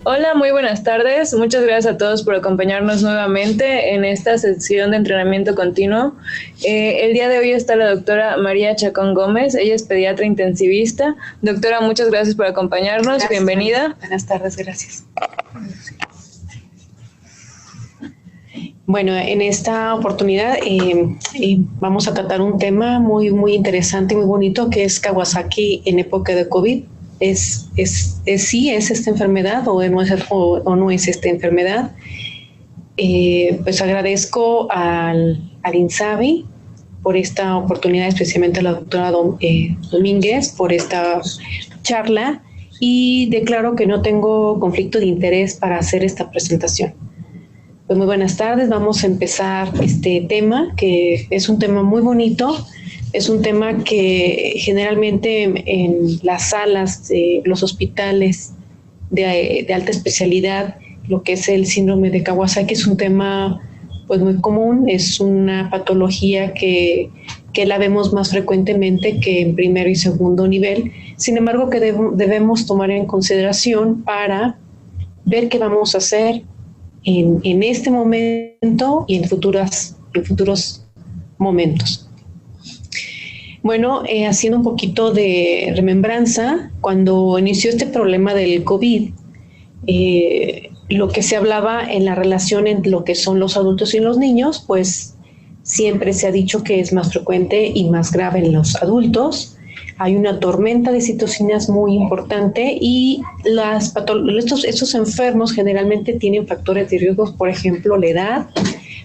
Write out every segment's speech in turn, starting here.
Hola, muy buenas tardes. Muchas gracias a todos por acompañarnos nuevamente en esta sesión de entrenamiento continuo. El día de hoy está la doctora María Chacón Gómez. Ella es pediatra intensivista. Doctora, muchas gracias por acompañarnos. Gracias, bienvenida. Buenas tardes, gracias. Bueno, en esta oportunidad vamos a tratar un tema muy interesante y muy bonito, que es Kawasaki en época de COVID. ¿Es esta enfermedad o no es esta enfermedad? Pues agradezco al INSABI por esta oportunidad, especialmente a la doctora Domínguez por esta charla, y declaro que no tengo conflicto de interés para hacer esta presentación. Pues muy buenas tardes, vamos a empezar este tema, que es un tema muy bonito. Es un tema que generalmente en las salas de los hospitales de alta especialidad, lo que es el síndrome de Kawasaki, es un tema pues muy común. Es una patología que la vemos más frecuentemente que en primero y segundo nivel. Sin embargo, que debemos tomar en consideración para ver qué vamos a hacer en este momento y en futuros momentos. Bueno, haciendo un poquito de remembranza, cuando inició este problema del COVID, lo que se hablaba en la relación entre lo que son los adultos y los niños, pues siempre se ha dicho que es más frecuente y más grave en los adultos. Hay una tormenta de citocinas muy importante y estos enfermos generalmente tienen factores de riesgo, por ejemplo, la edad,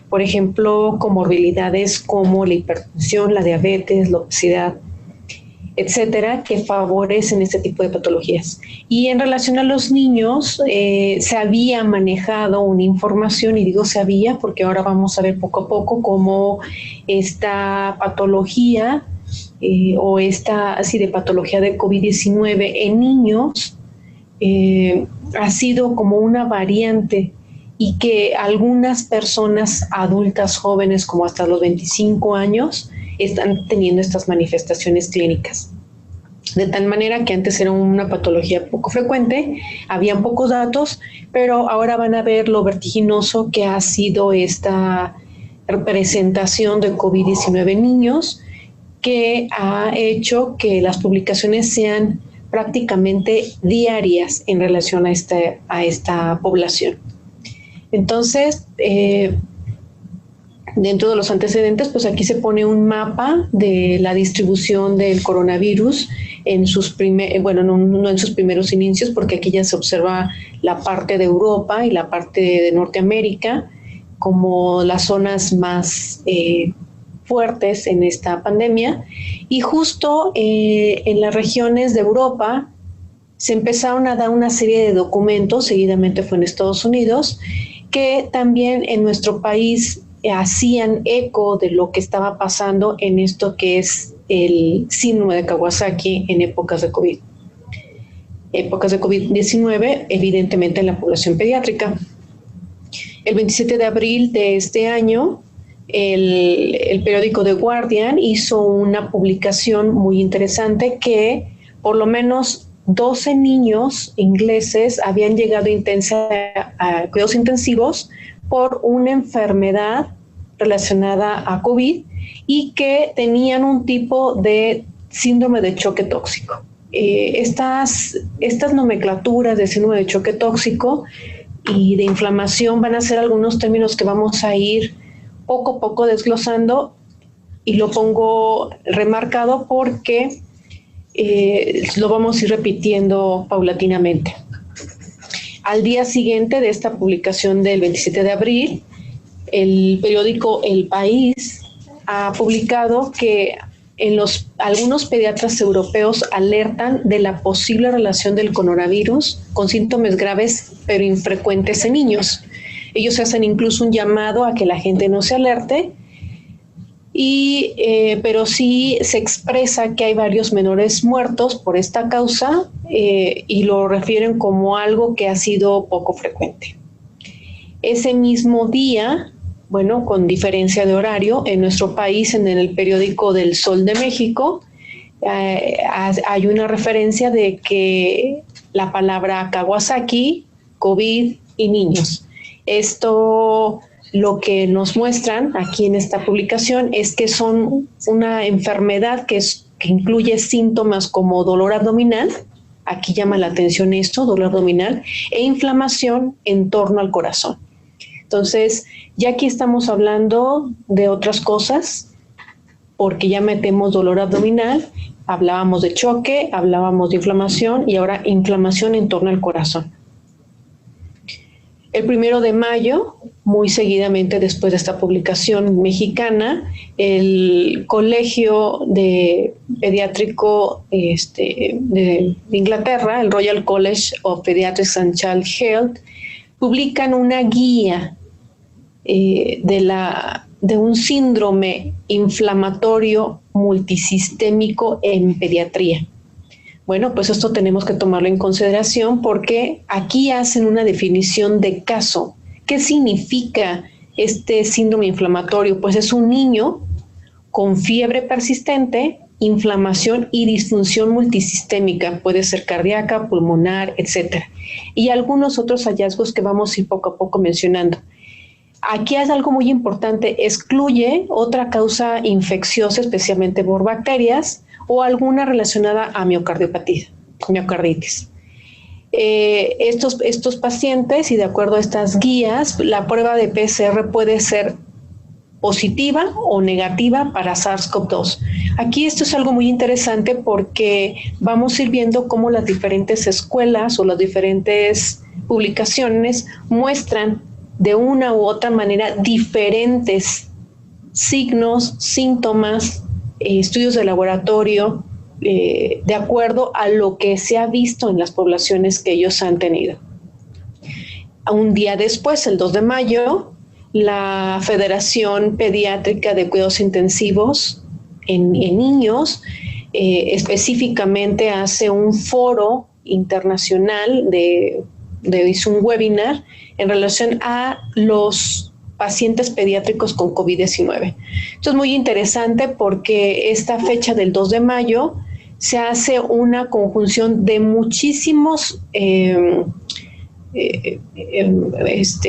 por ejemplo, comorbilidades como la hipertensión, la diabetes, la obesidad, etcétera, que favorecen este tipo de patologías. Y en relación a los niños, se había manejado una información, y digo se había porque ahora vamos a ver poco a poco cómo esta patología o esta así de patología de COVID-19 en niños ha sido como una variante, y que algunas personas adultas jóvenes, como hasta los 25 años, están teniendo estas manifestaciones clínicas. De tal manera que antes era una patología poco frecuente, habían pocos datos, pero ahora van a ver lo vertiginoso que ha sido esta representación de COVID-19 en niños, que ha hecho que las publicaciones sean prácticamente diarias en relación a esta población. Entonces, dentro de los antecedentes, pues aquí se pone un mapa de la distribución del coronavirus en sus no en sus primeros inicios, porque aquí ya se observa la parte de Europa y la parte de Norteamérica como las zonas más fuertes en esta pandemia, y justo en las regiones de Europa se empezaron a dar una serie de documentos, seguidamente fue en Estados Unidos, que también en nuestro país hacían eco de lo que estaba pasando en esto que es el síndrome de Kawasaki en épocas de COVID. Épocas de COVID-19, evidentemente en la población pediátrica. El 27 de abril de este año, el periódico The Guardian hizo una publicación muy interesante que por lo menos 12 niños ingleses habían llegado a cuidados intensivos por una enfermedad relacionada a COVID y que tenían un tipo de síndrome de choque tóxico. Estas nomenclaturas de síndrome de choque tóxico y de inflamación van a ser algunos términos que vamos a ir poco a poco desglosando, y lo pongo remarcado porque lo vamos a ir repitiendo paulatinamente. Al día siguiente de esta publicación del 27 de abril, el periódico El País ha publicado que algunos pediatras europeos alertan de la posible relación del coronavirus con síntomas graves pero infrecuentes en niños. Ellos hacen incluso un llamado a que la gente no se alerte, pero sí se expresa que hay varios menores muertos por esta causa, y lo refieren como algo que ha sido poco frecuente. Ese mismo día, bueno, con diferencia de horario, en nuestro país, en el periódico del Sol de México, hay una referencia de que la palabra Kawasaki COVID y niños. Esto lo que nos muestran aquí en esta publicación es que son una enfermedad que incluye síntomas como dolor abdominal, aquí llama la atención esto, dolor abdominal, e inflamación en torno al corazón. Entonces, ya aquí estamos hablando de otras cosas, porque ya metemos dolor abdominal, hablábamos de choque, hablábamos de inflamación y ahora inflamación en torno al corazón. El 1 de mayo, muy seguidamente después de esta publicación mexicana, el Colegio Pediátrico de Inglaterra, el Royal College of Pediatrics and Child Health, publican una guía de un síndrome inflamatorio multisistémico en pediatría. Bueno, pues esto tenemos que tomarlo en consideración porque aquí hacen una definición de caso. ¿Qué significa este síndrome inflamatorio? Pues es un niño con fiebre persistente, inflamación y disfunción multisistémica. Puede ser cardíaca, pulmonar, etcétera. Y algunos otros hallazgos que vamos a ir poco a poco mencionando. Aquí es algo muy importante, excluye otra causa infecciosa, especialmente por bacterias, o alguna relacionada a miocarditis. Estos pacientes, y de acuerdo a estas guías, la prueba de PCR puede ser positiva o negativa para SARS-CoV-2. Aquí esto es algo muy interesante porque vamos a ir viendo cómo las diferentes escuelas o las diferentes publicaciones muestran de una u otra manera diferentes signos, síntomas, estudios de laboratorio, de acuerdo a lo que se ha visto en las poblaciones que ellos han tenido. Un día después, el 2 de mayo, la Federación Pediátrica de Cuidados Intensivos en Niños específicamente hace un foro internacional hizo un webinar en relación a los pacientes pediátricos con COVID-19. Esto es muy interesante porque esta fecha del 2 de mayo se hace una conjunción de muchísimos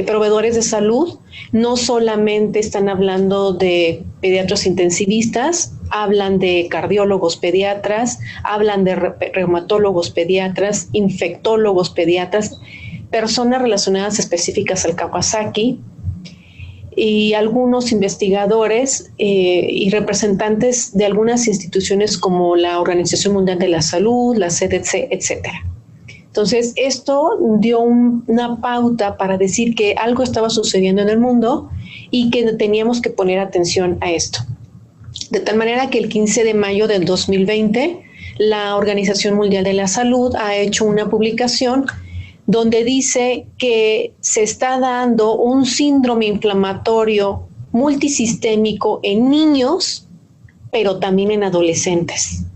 proveedores de salud. No solamente están hablando de pediatras intensivistas, hablan de cardiólogos pediatras, hablan de reumatólogos pediatras, infectólogos pediatras, personas relacionadas específicas al Kawasaki y algunos investigadores y representantes de algunas instituciones como la Organización Mundial de la Salud, la CDC, etcétera. Entonces, esto dio una pauta para decir que algo estaba sucediendo en el mundo y que teníamos que poner atención a esto. De tal manera que el 15 de mayo del 2020, la Organización Mundial de la Salud ha hecho una publicación donde dice que se está dando un síndrome inflamatorio multisistémico en niños, pero también en adolescentes,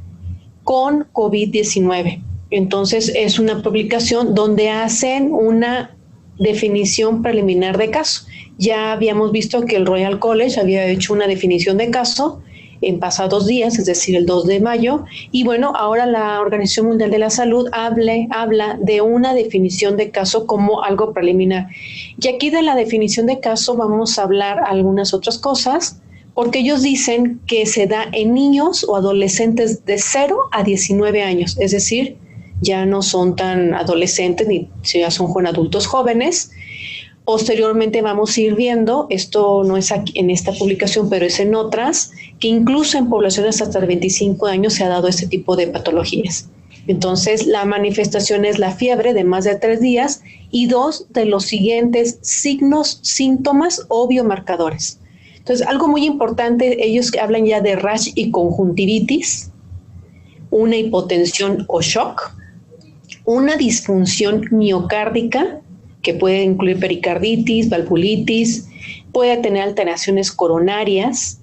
con COVID-19. Entonces, es una publicación donde hacen una definición preliminar de caso. Ya habíamos visto que el Royal College había hecho una definición de caso en pasados días, es decir, el 2 de mayo, y bueno, ahora la Organización Mundial de la Salud habla de una definición de caso como algo preliminar. Y aquí de la definición de caso vamos a hablar algunas otras cosas, porque ellos dicen que se da en niños o adolescentes de 0 a 19 años, es decir, ya no son tan adolescentes ni ya son con adultos jóvenes. Posteriormente vamos a ir viendo, esto no es aquí en esta publicación, pero es en otras, que incluso en poblaciones hasta de 25 años se ha dado este tipo de patologías. Entonces, la manifestación es la fiebre de más de 3 días y 2 de los siguientes signos, síntomas o biomarcadores. Entonces, algo muy importante, ellos hablan ya de rash y conjuntivitis, una hipotensión o shock, una disfunción miocárdica, que puede incluir pericarditis, valvulitis, puede tener alteraciones coronarias,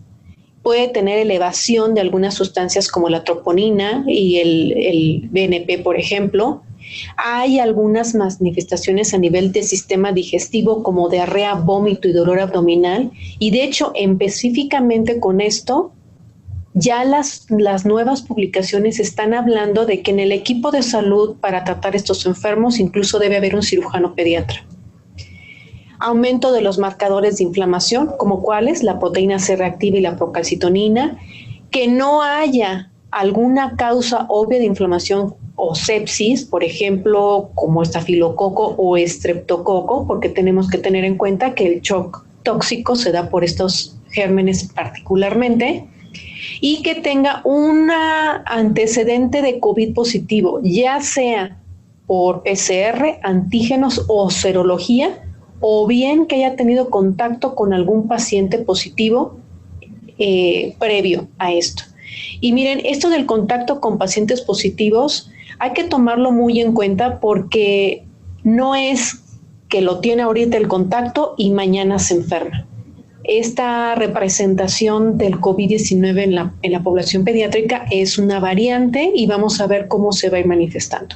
puede tener elevación de algunas sustancias como la troponina y el BNP, por ejemplo. Hay algunas manifestaciones a nivel del sistema digestivo como diarrea, vómito y dolor abdominal. Y de hecho, específicamente con esto, Ya las nuevas publicaciones están hablando de que en el equipo de salud para tratar estos enfermos incluso debe haber un cirujano pediatra. Aumento de los marcadores de inflamación, como cuáles, la proteína C reactiva y la procalcitonina, que no haya alguna causa obvia de inflamación o sepsis, por ejemplo, como estafilococo o estreptococo, porque tenemos que tener en cuenta que el shock tóxico se da por estos gérmenes particularmente, y que tenga un antecedente de COVID positivo, ya sea por PCR, antígenos o serología, o bien que haya tenido contacto con algún paciente positivo previo a esto. Y miren, esto del contacto con pacientes positivos hay que tomarlo muy en cuenta porque no es que lo tiene ahorita el contacto y mañana se enferma. Esta representación del COVID-19 en la población pediátrica es una variante y vamos a ver cómo se va a ir manifestando.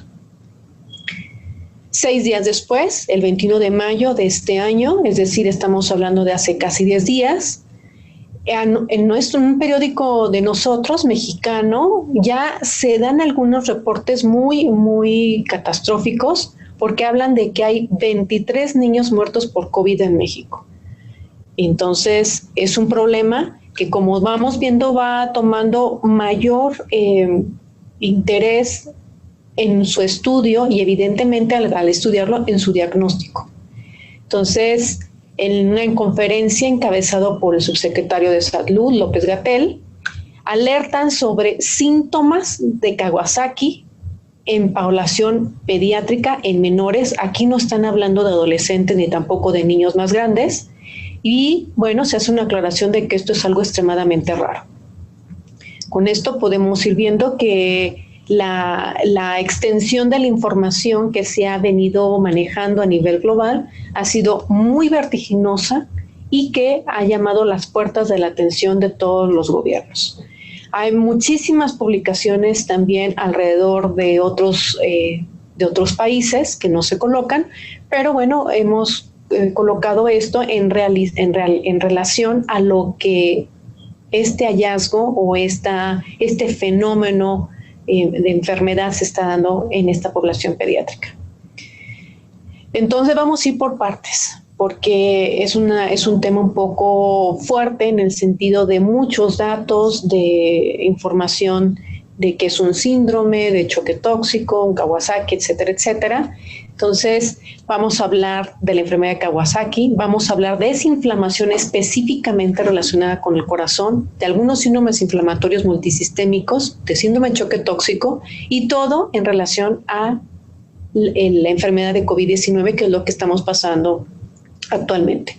6 días después, el 21 de mayo de este año, es decir, estamos hablando de hace casi 10 días, en un periódico de nosotros, mexicano, ya se dan algunos reportes muy, muy catastróficos porque hablan de que hay 23 niños muertos por COVID en México. Entonces, es un problema que, como vamos viendo, va tomando mayor interés en su estudio y evidentemente al estudiarlo en su diagnóstico. Entonces, en una conferencia encabezado por el subsecretario de Salud, López-Gatell, alertan sobre síntomas de Kawasaki en población pediátrica en menores. Aquí no están hablando de adolescentes ni tampoco de niños más grandes. Y bueno, se hace una aclaración de que esto es algo extremadamente raro. Con esto podemos ir viendo que la extensión de la información que se ha venido manejando a nivel global ha sido muy vertiginosa y que ha llamado las puertas de la atención de todos los gobiernos. Hay muchísimas publicaciones también alrededor de otros países que no se colocan, pero bueno, hemos colocado esto en relación a lo que este hallazgo o este fenómeno de enfermedad se está dando en esta población pediátrica. Entonces vamos a ir por partes, porque es un tema un poco fuerte en el sentido de muchos datos, de información de que es un síndrome de choque tóxico, un Kawasaki, etcétera, etcétera. Entonces, vamos a hablar de la enfermedad de Kawasaki, vamos a hablar de esa inflamación específicamente relacionada con el corazón, de algunos síndromes inflamatorios multisistémicos, de síndrome de choque tóxico y todo en relación a la enfermedad de COVID-19, que es lo que estamos pasando actualmente.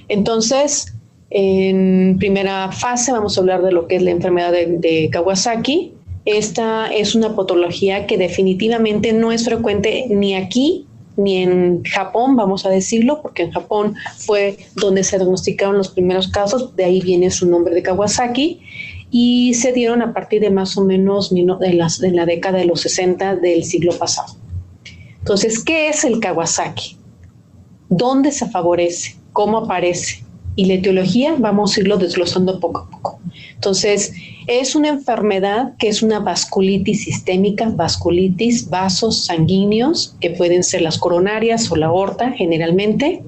Entonces, en primera fase vamos a hablar de lo que es la enfermedad de Kawasaki. Esta es una patología que definitivamente no es frecuente ni aquí ni en Japón, vamos a decirlo, porque en Japón fue donde se diagnosticaron los primeros casos, de ahí viene su nombre de Kawasaki, y se dieron a partir de más o menos en la década de los 60 del siglo pasado. Entonces, ¿qué es el Kawasaki? ¿Dónde se favorece? ¿Cómo aparece? Y la etiología vamos a irlo desglosando poco a poco. Entonces, es una enfermedad que es una vasculitis sistémica, vasculitis, vasos sanguíneos, que pueden ser las coronarias o la aorta generalmente.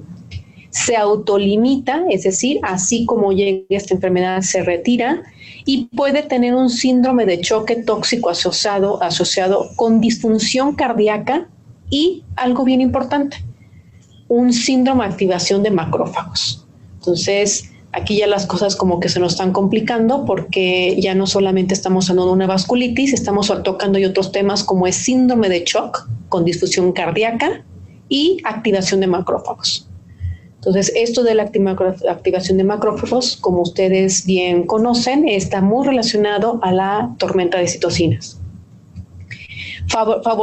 Se autolimita, es decir, así como llega esta enfermedad se retira y puede tener un síndrome de choque tóxico asociado con disfunción cardíaca y algo bien importante, un síndrome de activación de macrófagos. Entonces, aquí ya las cosas como que se nos están complicando porque ya no solamente estamos hablando de una vasculitis, estamos tocando otros temas como es síndrome de shock con disfunción cardíaca y activación de macrófagos. Entonces, esto de la activación de macrófagos, como ustedes bien conocen, está muy relacionado a la tormenta de citocinas.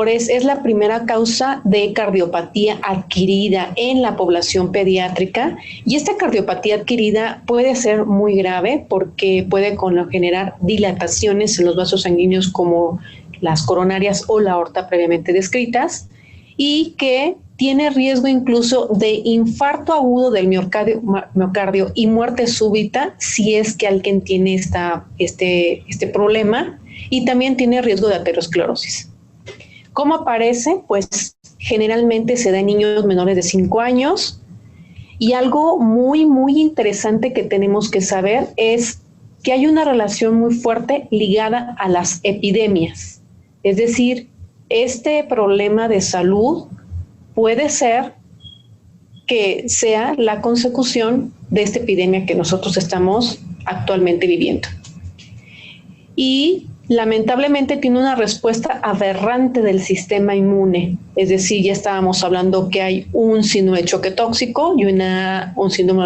Es la primera causa de cardiopatía adquirida en la población pediátrica y esta cardiopatía adquirida puede ser muy grave porque puede generar dilataciones en los vasos sanguíneos como las coronarias o la aorta previamente descritas y que tiene riesgo incluso de infarto agudo del miocardio y muerte súbita si es que alguien tiene este problema, y también tiene riesgo de aterosclerosis. ¿Cómo aparece? Pues generalmente se da en niños menores de 5 años, y algo muy, muy interesante que tenemos que saber es que hay una relación muy fuerte ligada a las epidemias. Es decir, este problema de salud puede ser que sea la consecución de esta epidemia que nosotros estamos actualmente viviendo. Y lamentablemente tiene una respuesta aberrante del sistema inmune. Es decir, ya estábamos hablando que hay un síndrome de choque tóxico y una síndrome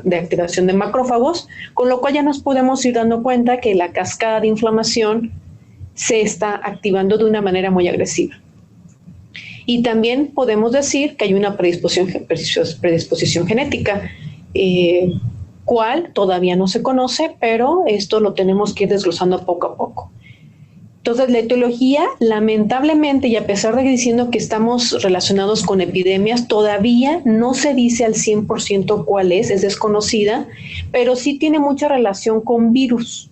de activación de macrófagos, con lo cual ya nos podemos ir dando cuenta que la cascada de inflamación se está activando de una manera muy agresiva. Y también podemos decir que hay una predisposición genética, cuál todavía no se conoce, pero esto lo tenemos que ir desglosando poco a poco. Entonces, la etiología, lamentablemente, y a pesar de diciendo que estamos relacionados con epidemias, todavía no se dice al 100% cuál es desconocida, pero sí tiene mucha relación con virus.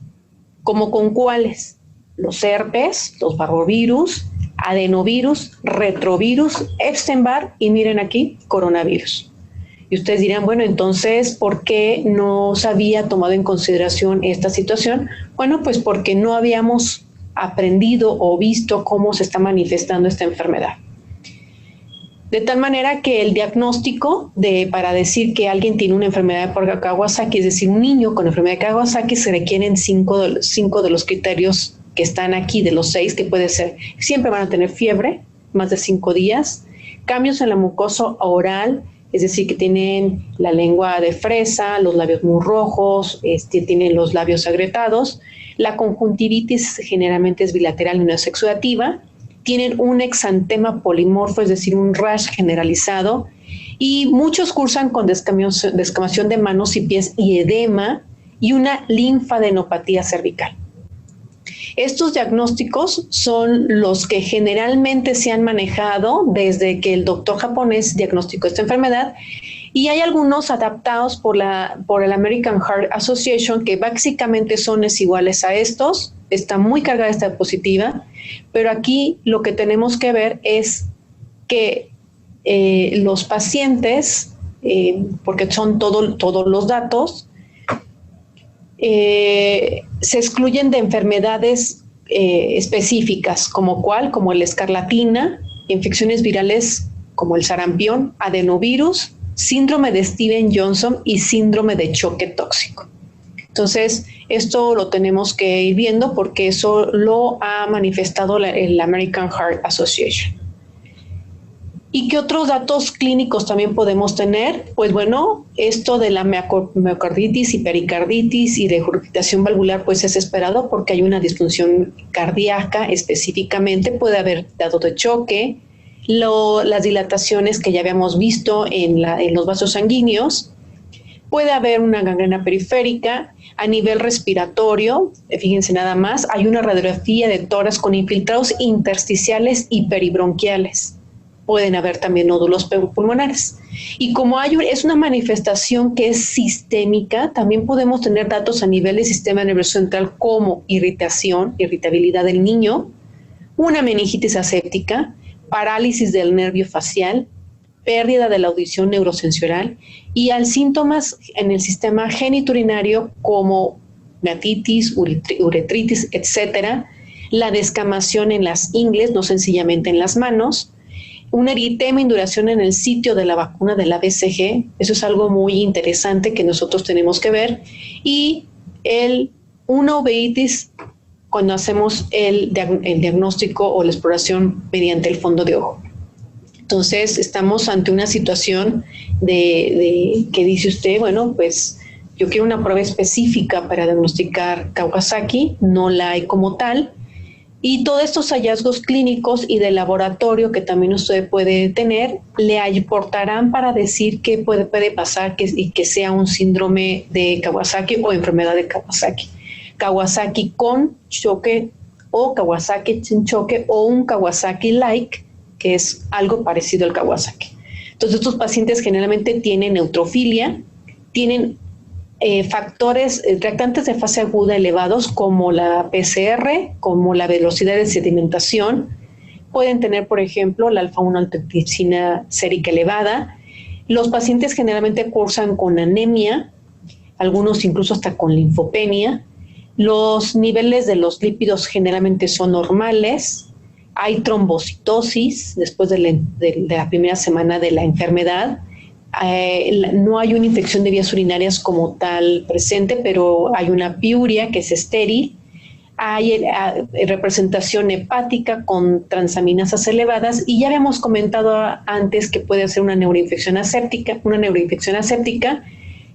¿Como con cuáles? Los herpes, los parvovirus, adenovirus, retrovirus, Epstein-Barr y miren aquí, coronavirus. Y ustedes dirán, bueno, entonces, ¿por qué no se había tomado en consideración esta situación? Bueno, pues porque no habíamos aprendido o visto cómo se está manifestando esta enfermedad. De tal manera que el diagnóstico para decir que alguien tiene una enfermedad por Kawasaki, es decir, un niño con enfermedad de Kawasaki, se requieren 5 de los criterios que están aquí, de los 6, que puede ser, siempre van a tener fiebre, más de 5 días, cambios en la mucosa oral, es decir, que tienen la lengua de fresa, los labios muy rojos, tienen los labios agrietados, la conjuntivitis generalmente es bilateral y no es exudativa, tienen un exantema polimorfo, es decir, un rash generalizado, y muchos cursan con descamación de manos y pies y edema y una linfadenopatía cervical. Estos diagnósticos son los que generalmente se han manejado desde que el doctor japonés diagnosticó esta enfermedad, y hay algunos adaptados por el American Heart Association que básicamente son iguales a estos. Está muy cargada esta diapositiva, pero aquí lo que tenemos que ver es que los pacientes, porque son todos los datos, se excluyen de enfermedades específicas, como la escarlatina, infecciones virales como el sarampión, adenovirus, síndrome de Stevens-Johnson y síndrome de choque tóxico. Entonces, esto lo tenemos que ir viendo porque eso lo ha manifestado el American Heart Association. ¿Y qué otros datos clínicos también podemos tener? Pues bueno, esto de la miocarditis y pericarditis y de regurgitación valvular pues es esperado porque hay una disfunción cardíaca específicamente, puede haber dados de choque, las dilataciones que ya habíamos visto en los vasos sanguíneos, puede haber una gangrena periférica. A nivel respiratorio, fíjense nada más, hay una radiografía de tórax con infiltrados intersticiales y peribronquiales. Pueden haber también nódulos pulmonares. Y como es una manifestación que es sistémica, también podemos tener datos a nivel del sistema nervioso central como irritabilidad del niño, una meningitis aséptica, parálisis del nervio facial, pérdida de la audición neurosensorial y al síntomas en el sistema genitourinario como gnatitis, uretritis, etcétera, la descamación en las ingles, no sencillamente en las manos, un eritema, induración en el sitio de la vacuna de la BCG, eso es algo muy interesante que nosotros tenemos que ver, y una uveitis cuando hacemos el diagnóstico o la exploración mediante el fondo de ojo. Entonces, estamos ante una situación que dice usted, bueno, pues yo quiero una prueba específica para diagnosticar Kawasaki, no la hay como tal, y todos estos hallazgos clínicos y de laboratorio que también usted puede tener, le aportarán para decir qué puede pasar y que sea un síndrome de Kawasaki o enfermedad de Kawasaki. Kawasaki con choque o Kawasaki sin choque o un Kawasaki-like que es algo parecido al Kawasaki. Entonces, estos pacientes generalmente tienen neutrofilia, tienen factores reactantes de fase aguda elevados como la PCR, como la velocidad de sedimentación. Pueden tener, por ejemplo, la alfa-1-antitrypsina sérica elevada. Los pacientes generalmente cursan con anemia, algunos incluso hasta con linfopenia. Los niveles de los lípidos generalmente son normales. Hay trombocitosis después de la primera semana de la enfermedad. No hay una infección de vías urinarias como tal presente, pero hay una piuria que es estéril. Hay representación hepática con transaminasas elevadas y ya habíamos comentado antes que puede ser una neuroinfección aséptica.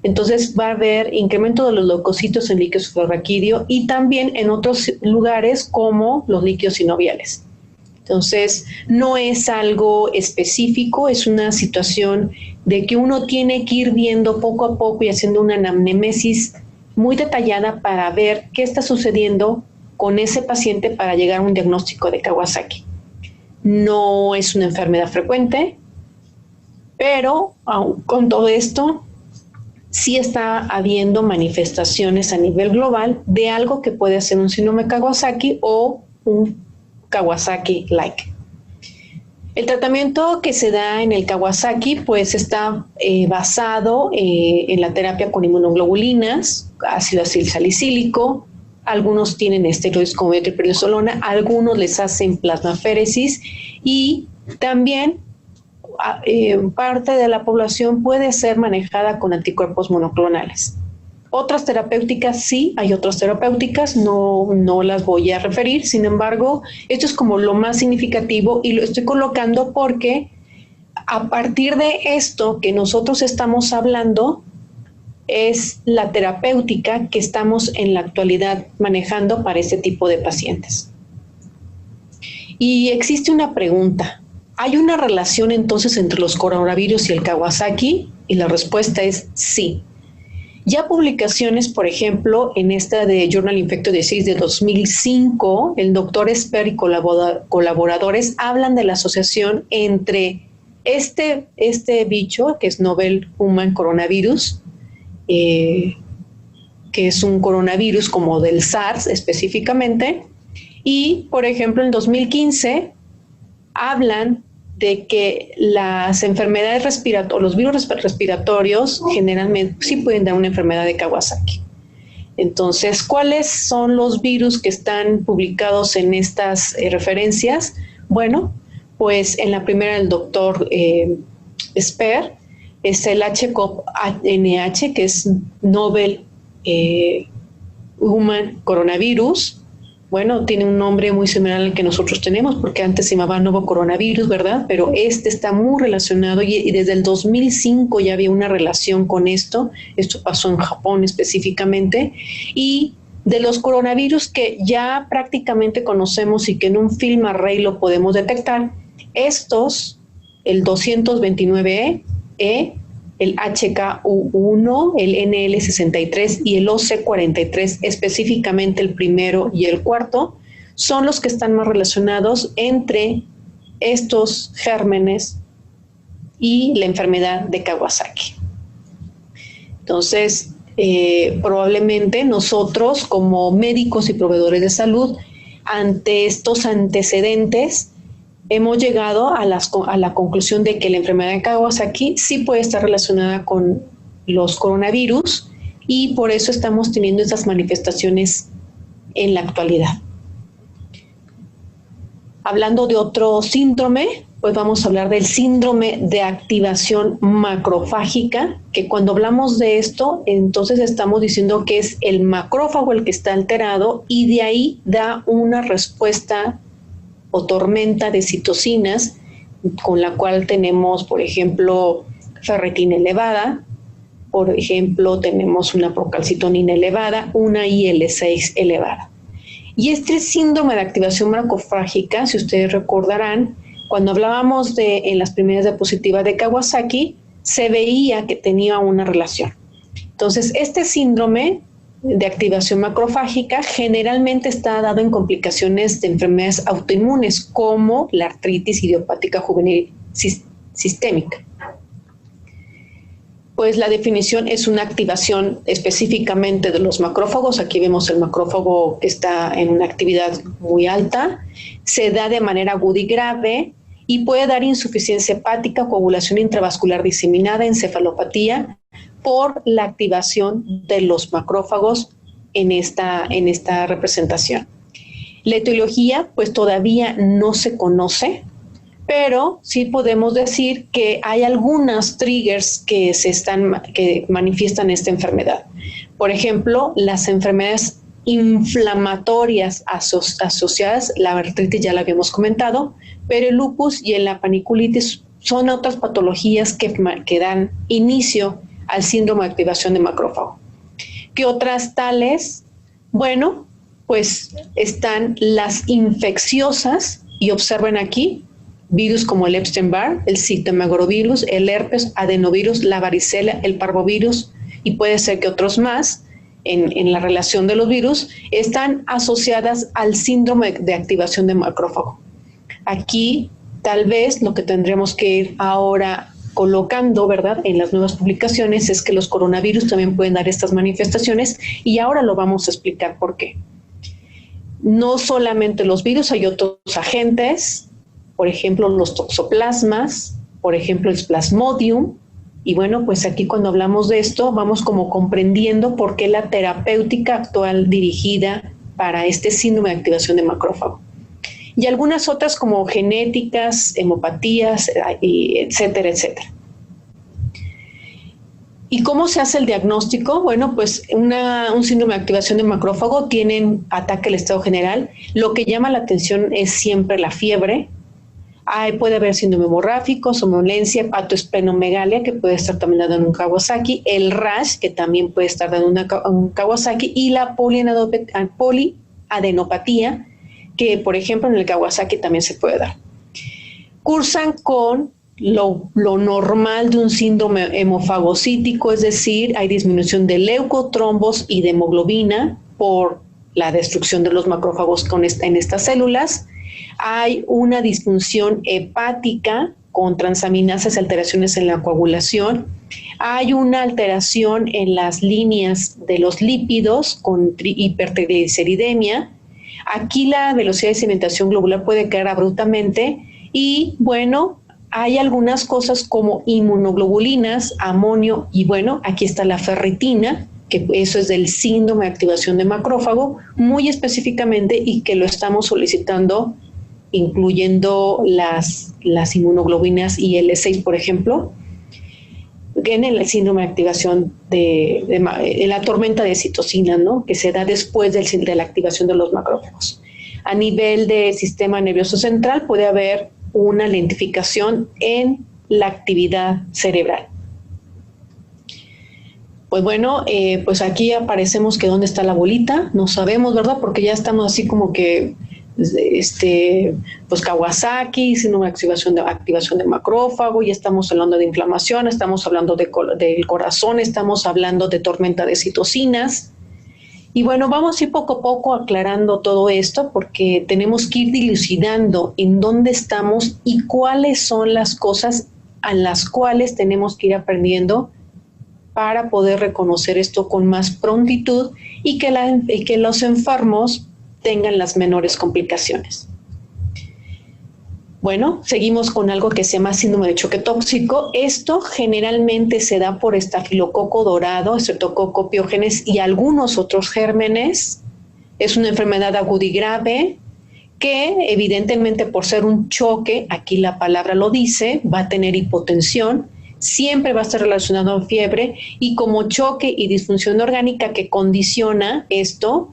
Entonces va a haber incremento de los leucocitos en líquido suprarraquídeo y también en otros lugares como los líquidos sinoviales. Entonces, no es algo específico, es una situación de que uno tiene que ir viendo poco a poco y haciendo una anamnesis muy detallada para ver qué está sucediendo con ese paciente para llegar a un diagnóstico de Kawasaki. No es una enfermedad frecuente, pero con todo esto sí está habiendo manifestaciones a nivel global de algo que puede ser un síndrome Kawasaki o un Kawasaki-like. El tratamiento que se da en el Kawasaki pues está basado en la terapia con inmunoglobulinas, ácido acilsalicílico, algunos tienen esteroides como metotrexato, algunos les hacen plasmaféresis y también parte de la población puede ser manejada con anticuerpos monoclonales. Otras terapéuticas, sí, hay otras terapéuticas, no las voy a referir, sin embargo, esto es como lo más significativo y lo estoy colocando porque a partir de esto que nosotros estamos hablando es la terapéutica que estamos en la actualidad manejando para este tipo de pacientes. Y existe una pregunta, ¿hay una relación entonces entre los coronavirus y el Kawasaki? Y la respuesta es sí. Ya publicaciones, por ejemplo, en esta de Journal Infectious Disease de 2005, el doctor Esper y colaboradores hablan de la asociación entre este bicho, que es Novel Human Coronavirus, que es un coronavirus como del SARS específicamente, y, por ejemplo, en 2015 hablan de que las enfermedades respiratorias, los virus respiratorios generalmente sí pueden dar una enfermedad de Kawasaki. Entonces, ¿cuáles son los virus que están publicados en estas referencias? Bueno, pues en la primera del doctor Esper es el HCOV-NH, que es Novel Human Coronavirus. Bueno, tiene un nombre muy similar al que nosotros tenemos, porque antes se llamaba nuevo coronavirus, ¿verdad? Pero este está muy relacionado y desde el 2005 ya había una relación con esto. Esto pasó en Japón específicamente. Y de los coronavirus que ya prácticamente conocemos y que en un film array lo podemos detectar, estos, el 229E, el HKU1, el NL63 y el OC43, específicamente el primero y el cuarto, son los que están más relacionados entre estos gérmenes y la enfermedad de Kawasaki. Entonces, probablemente nosotros como médicos y proveedores de salud, ante estos antecedentes, hemos llegado a la conclusión de que la enfermedad de Kawasaki sí puede estar relacionada con los coronavirus y por eso estamos teniendo estas manifestaciones en la actualidad. Hablando de otro síndrome, pues vamos a hablar del síndrome de activación macrofágica, que cuando hablamos de esto, entonces estamos diciendo que es el macrófago el que está alterado y de ahí da una respuesta o tormenta de citocinas, con la cual tenemos, por ejemplo, ferritina elevada, por ejemplo, tenemos una procalcitonina elevada, una IL-6 elevada. Y este síndrome de activación macrofágica, si ustedes recordarán, cuando hablábamos en las primeras diapositivas de Kawasaki, se veía que tenía una relación. Entonces, este síndrome de activación macrofágica generalmente está dado en complicaciones de enfermedades autoinmunes como la artritis idiopática juvenil sistémica. Pues la definición es una activación específicamente de los macrófagos. Aquí vemos el macrófago que está en una actividad muy alta. Se da de manera aguda y grave y puede dar insuficiencia hepática, coagulación intravascular diseminada, encefalopatía por la activación de los macrófagos en esta representación. La etiología pues todavía no se conoce, pero sí podemos decir que hay algunos triggers que manifiestan esta enfermedad. Por ejemplo, las enfermedades inflamatorias asociadas, la artritis ya la habíamos comentado, pero el lupus y la paniculitis son otras patologías que dan inicio al síndrome de activación de macrófago. ¿Qué otras tales? Bueno, pues están las infecciosas, y observen aquí, virus como el Epstein-Barr, el citomegalovirus, el herpes, adenovirus, la varicela, el parvovirus, y puede ser que otros más, en la relación de los virus, están asociadas al síndrome de activación de macrófago. Aquí, tal vez, lo que tendremos que ir ahora colocando, ¿verdad?, en las nuevas publicaciones es que los coronavirus también pueden dar estas manifestaciones, y ahora lo vamos a explicar por qué. No solamente los virus, hay otros agentes, por ejemplo, los toxoplasmas, por ejemplo, el Plasmodium. Y bueno, pues aquí cuando hablamos de esto, vamos como comprendiendo por qué la terapéutica actual dirigida para este síndrome de activación de macrófago. Y algunas otras como genéticas, hemopatías, etcétera, etcétera. ¿Y cómo se hace el diagnóstico? Bueno, pues un síndrome de activación de macrófago tienen ataque al estado general. Lo que llama la atención es siempre la fiebre. Puede haber síndrome hemorrágico, somnolencia, hepatoesplenomegalia, que puede estar también dando en un Kawasaki, el rash, que también puede estar dando un Kawasaki, y la poliadenopatía, que por ejemplo en el Kawasaki también se puede dar. Cursan con lo normal de un síndrome hemofagocítico, es decir, hay disminución de leucotrombos y de hemoglobina por la destrucción de los macrófagos en estas células. Hay una disfunción hepática con transaminasas y alteraciones en la coagulación. Hay una alteración en las líneas de los lípidos con hipertrigliceridemia. Aquí la velocidad de sedimentación globular puede caer abruptamente y, bueno, hay algunas cosas como inmunoglobulinas, amonio y, bueno, aquí está la ferritina, que eso es del síndrome de activación de macrófago, muy específicamente y que lo estamos solicitando incluyendo las inmunoglobulinas IL-6, por ejemplo, en el síndrome de activación de la tormenta de citocinas, ¿no?, que se da después de la activación de los macrófagos. A nivel del sistema nervioso central puede haber una lentificación en la actividad cerebral. Pues bueno, pues aquí aparecemos que dónde está la bolita, no sabemos, ¿verdad?, porque ya estamos así como que pues Kawasaki, síndrome de activación de macrófago, ya estamos hablando de inflamación, estamos hablando del corazón, estamos hablando de tormenta de citocinas. Y bueno, vamos a ir poco a poco aclarando todo esto porque tenemos que ir dilucidando en dónde estamos y cuáles son las cosas a las cuales tenemos que ir aprendiendo para poder reconocer esto con más prontitud y que los enfermos tengan las menores complicaciones. Bueno, seguimos con algo que se llama síndrome de choque tóxico. Esto generalmente se da por estafilococo dorado, Streptococcus pyogenes y algunos otros gérmenes. Es una enfermedad aguda y grave que evidentemente por ser un choque, aquí la palabra lo dice, va a tener hipotensión, siempre va a estar relacionado a fiebre y como choque y disfunción orgánica que condiciona esto,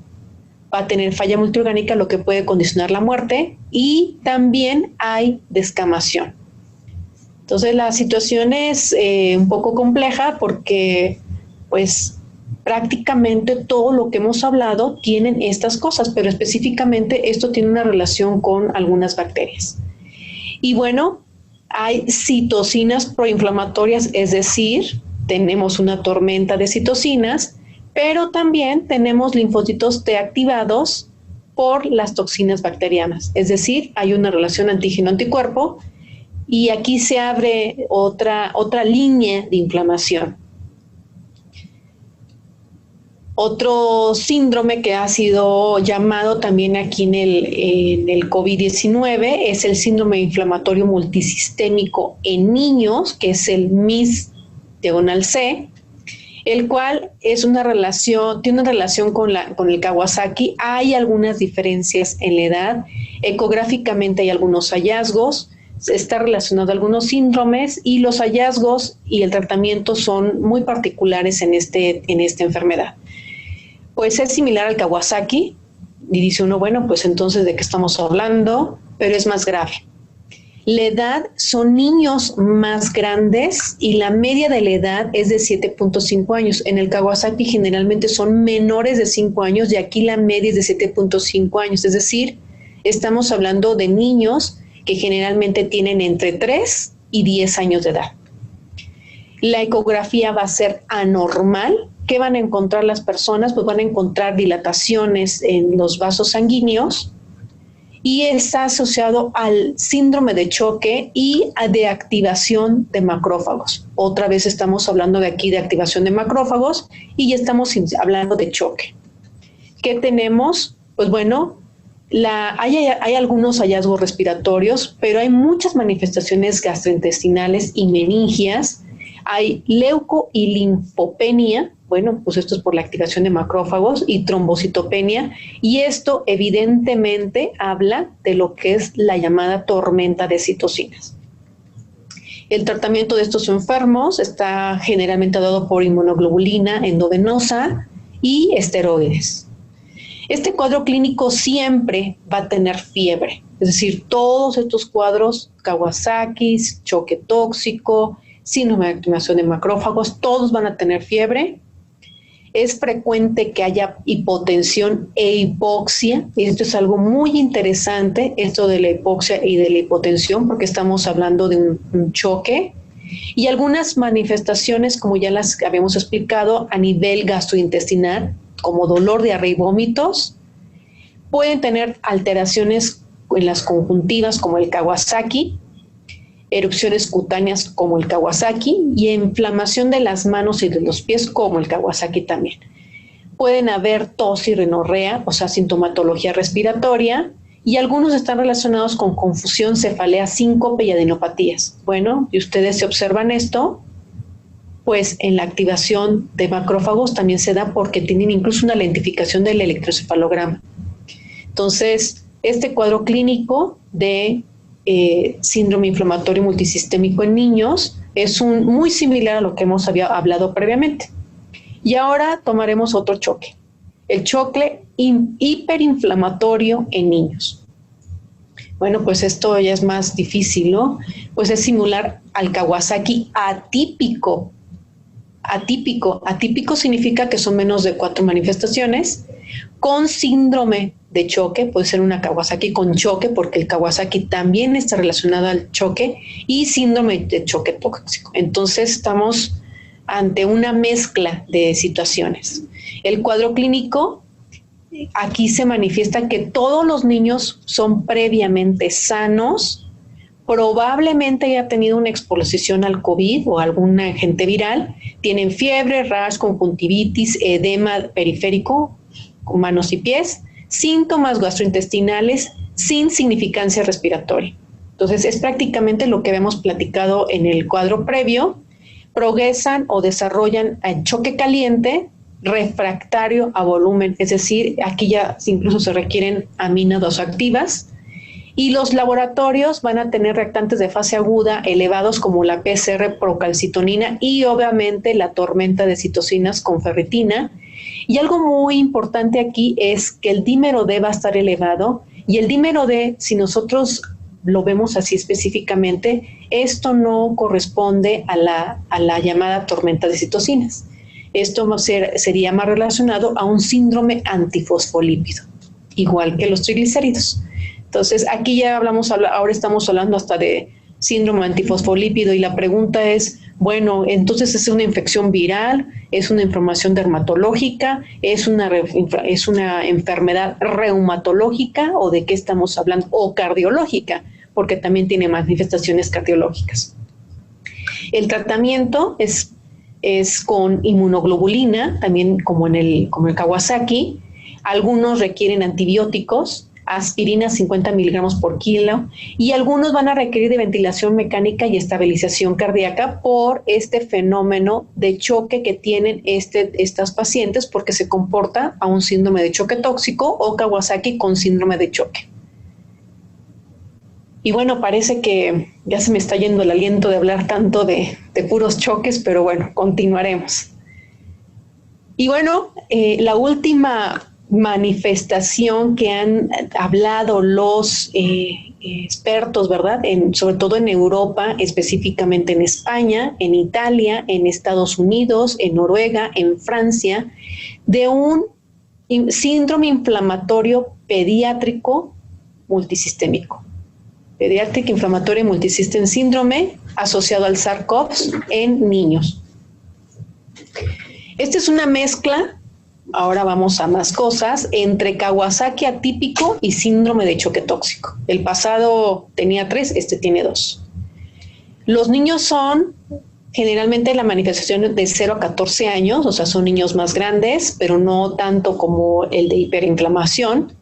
va a tener falla multiorgánica, lo que puede condicionar la muerte, y también hay descamación. Entonces la situación es un poco compleja porque pues prácticamente todo lo que hemos hablado tienen estas cosas, pero específicamente esto tiene una relación con algunas bacterias. Y bueno, hay citocinas proinflamatorias, es decir, tenemos una tormenta de citocinas, pero también tenemos linfocitos T activados por las toxinas bacterianas, es decir, hay una relación antígeno-anticuerpo y aquí se abre otra línea de inflamación. Otro síndrome que ha sido llamado también aquí en el COVID-19 es el síndrome inflamatorio multisistémico en niños, que es el MIS-C, el cual tiene una relación con el Kawasaki. Hay algunas diferencias en la edad, ecográficamente hay algunos hallazgos, está relacionado a algunos síndromes y los hallazgos y el tratamiento son muy particulares en esta enfermedad. Pues es similar al Kawasaki y dice uno, bueno, pues entonces ¿de qué estamos hablando? Pero es más grave. La edad son niños más grandes y la media de la edad es de 7.5 años. En el Kawasaki generalmente son menores de 5 años y aquí la media es de 7.5 años. Es decir, estamos hablando de niños que generalmente tienen entre 3 y 10 años de edad. La ecografía va a ser anormal. ¿Qué van a encontrar las personas? Pues van a encontrar dilataciones en los vasos sanguíneos y está asociado al síndrome de choque y de activación de macrófagos. Otra vez estamos hablando de aquí de activación de macrófagos y ya estamos hablando de choque. ¿Qué tenemos? Pues bueno, hay algunos hallazgos respiratorios, pero hay muchas manifestaciones gastrointestinales y meningias. Hay leuco y linfopenia, bueno, pues esto es por la activación de macrófagos, y trombocitopenia, y esto evidentemente habla de lo que es la llamada tormenta de citocinas. El tratamiento de estos enfermos está generalmente dado por inmunoglobulina endovenosa y esteroides. Este cuadro clínico siempre va a tener fiebre, es decir, todos estos cuadros, Kawasaki, choque tóxico, síndrome de activación de macrófagos, todos van a tener fiebre. Es frecuente que haya hipotensión e hipoxia, y esto es algo muy interesante, esto de la hipoxia y de la hipotensión, porque estamos hablando de un choque, y algunas manifestaciones, como ya las habíamos explicado, a nivel gastrointestinal, como dolor, diarrea y vómitos, pueden tener alteraciones en las conjuntivas, como el Kawasaki, erupciones cutáneas como el Kawasaki y inflamación de las manos y de los pies como el Kawasaki también. Pueden haber tos y rinorrea, o sea, sintomatología respiratoria, y algunos están relacionados con confusión, cefalea, síncope y adenopatías. Bueno, y ustedes se observan esto, pues en la activación de macrófagos también se da porque tienen incluso una lentificación del electroencefalograma. Entonces, este cuadro clínico de síndrome inflamatorio multisistémico en niños es muy similar a lo que hemos hablado previamente. Y ahora tomaremos otro choque, el choque hiperinflamatorio en niños. Bueno, pues esto ya es más difícil, ¿no? Pues es similar al Kawasaki atípico. Atípico significa que son menos de 4 manifestaciones, con síndrome de choque, puede ser una Kawasaki con choque, porque el Kawasaki también está relacionado al choque, y síndrome de choque tóxico. Entonces estamos ante una mezcla de situaciones. El cuadro clínico, aquí se manifiesta que todos los niños son previamente sanos, probablemente haya tenido una exposición al COVID o algún agente viral, tienen fiebre, rash, conjuntivitis, edema periférico, con manos y pies, síntomas gastrointestinales sin significancia respiratoria. Entonces, es prácticamente lo que habíamos platicado en el cuadro previo. Progresan o desarrollan en choque caliente refractario a volumen, es decir, aquí ya incluso se requieren aminodosoactivas, y los laboratorios van a tener reactantes de fase aguda elevados como la PCR procalcitonina y obviamente la tormenta de citocinas con ferritina. Y algo muy importante aquí es que el dímero D va a estar elevado, y el dímero D, si nosotros lo vemos así específicamente, esto no corresponde a la llamada tormenta de citocinas. Esto sería más relacionado a un síndrome antifosfolípido, igual que los triglicéridos. Entonces, aquí ya ahora estamos hablando hasta de síndrome antifosfolípido, y la pregunta es, bueno, entonces ¿es una infección viral? ¿Es una inflamación dermatológica? ¿Es una enfermedad reumatológica? ¿O de qué estamos hablando? ¿O cardiológica? Porque también tiene manifestaciones cardiológicas. El tratamiento es con inmunoglobulina, también como el Kawasaki. Algunos requieren antibióticos, aspirina 50 miligramos por kilo, y algunos van a requerir de ventilación mecánica y estabilización cardíaca por este fenómeno de choque que tienen estas pacientes, porque se comporta a un síndrome de choque tóxico o Kawasaki con síndrome de choque. Y bueno, parece que ya se me está yendo el aliento de hablar tanto de puros choques, pero bueno, continuaremos. Y bueno, la última manifestación que han hablado los expertos, ¿verdad? Sobre todo en Europa, específicamente en España, en Italia, en Estados Unidos, en Noruega, en Francia, de un síndrome inflamatorio pediátrico multisistémico. Pediátrico Inflammatory Multisystem Syndrome asociado al SARS-CoV en niños. Esta es una mezcla, ahora vamos a más cosas, entre Kawasaki atípico y síndrome de choque tóxico. El pasado tenía 3, este tiene 2. Los niños son generalmente la manifestación de 0 a 14 años, o sea, son niños más grandes, pero no tanto como el de hiperinflamación.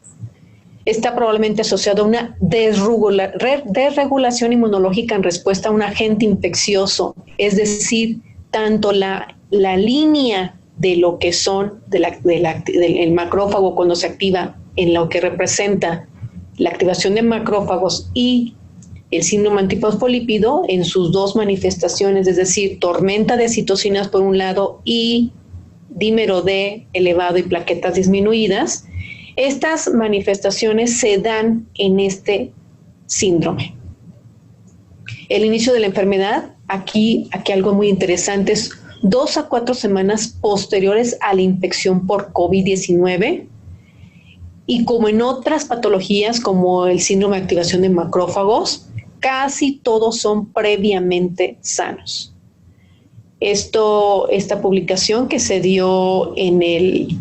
Está probablemente asociado a una desregulación inmunológica en respuesta a un agente infeccioso, es decir, tanto la línea de lo que son del macrófago cuando se activa en lo que representa la activación de macrófagos y el síndrome antifosfolípido en sus dos manifestaciones, es decir, tormenta de citocinas por un lado y dímero D elevado y plaquetas disminuidas. Estas manifestaciones se dan en este síndrome. El inicio de la enfermedad, aquí algo muy interesante, es 2 a 4 semanas posteriores a la infección por COVID-19, y como en otras patologías como el síndrome de activación de macrófagos, casi todos son previamente sanos. Esta publicación que se dio en el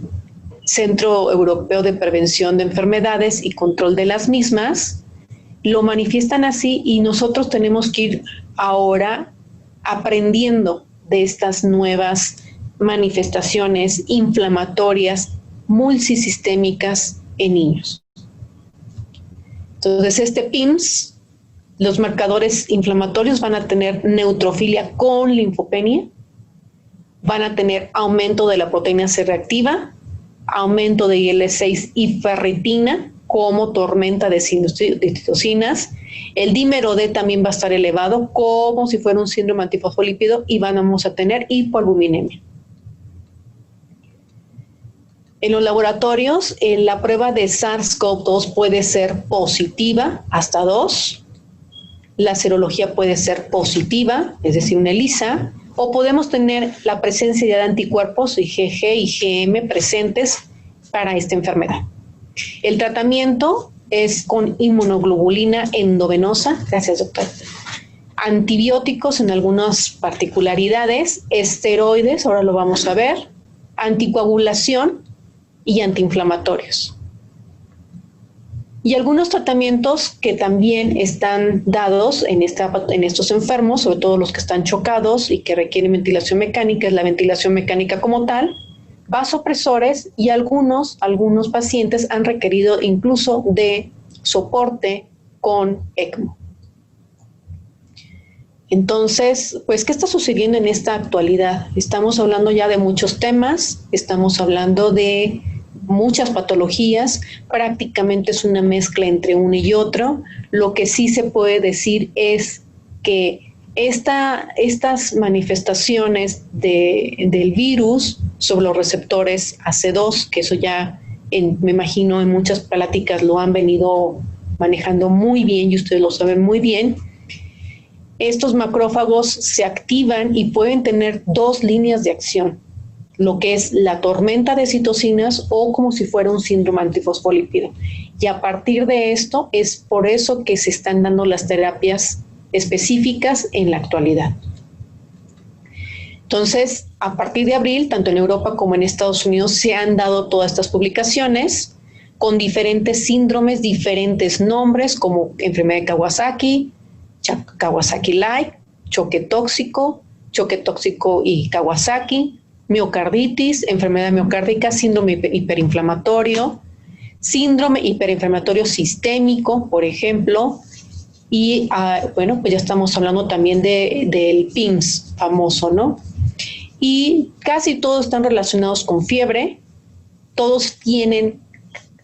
Centro Europeo de Prevención de Enfermedades y Control de las mismas, lo manifiestan así, y nosotros tenemos que ir ahora aprendiendo de estas nuevas manifestaciones inflamatorias multisistémicas en niños. Entonces, este PIMS, los marcadores inflamatorios van a tener neutrofilia con linfopenia, van a tener aumento de la proteína C reactiva, aumento de IL-6 y ferritina como tormenta de citocinas. El dímero D también va a estar elevado como si fuera un síndrome antifosfolípido, y vamos a tener hipoalbuminemia. En los laboratorios, la prueba de SARS-CoV-2 puede ser positiva hasta 2. La serología puede ser positiva, es decir, una ELISA, o podemos tener la presencia de anticuerpos IgG y IgM presentes para esta enfermedad. El tratamiento es con inmunoglobulina endovenosa, gracias doctor, antibióticos en algunas particularidades, esteroides, ahora lo vamos a ver, anticoagulación y antiinflamatorios. Y algunos tratamientos que también están dados en estos enfermos, sobre todo los que están chocados y que requieren ventilación mecánica, es la ventilación mecánica como tal, vasopresores, y algunos pacientes han requerido incluso de soporte con ECMO. Entonces, pues, ¿qué está sucediendo en esta actualidad? Estamos hablando ya de muchos temas, estamos hablando de muchas patologías, prácticamente es una mezcla entre uno y otro. Lo que sí se puede decir es que estas manifestaciones del virus sobre los receptores AC2, que eso ya me imagino en muchas pláticas lo han venido manejando muy bien y ustedes lo saben muy bien, estos macrófagos se activan y pueden tener 2 líneas de acción, lo que es la tormenta de citocinas o como si fuera un síndrome antifosfolípido. Y a partir de esto es por eso que se están dando las terapias específicas en la actualidad. Entonces, a partir de abril, tanto en Europa como en Estados Unidos, se han dado todas estas publicaciones con diferentes síndromes, diferentes nombres, como enfermedad de Kawasaki, Kawasaki-like, choque tóxico y Kawasaki, miocarditis, enfermedad miocárdica, síndrome hiperinflamatorio, síndrome hiperinflamatorio sistémico, por ejemplo, y bueno, pues ya estamos hablando también del PIMS famoso, ¿no? Y casi todos están relacionados con fiebre, todos tienen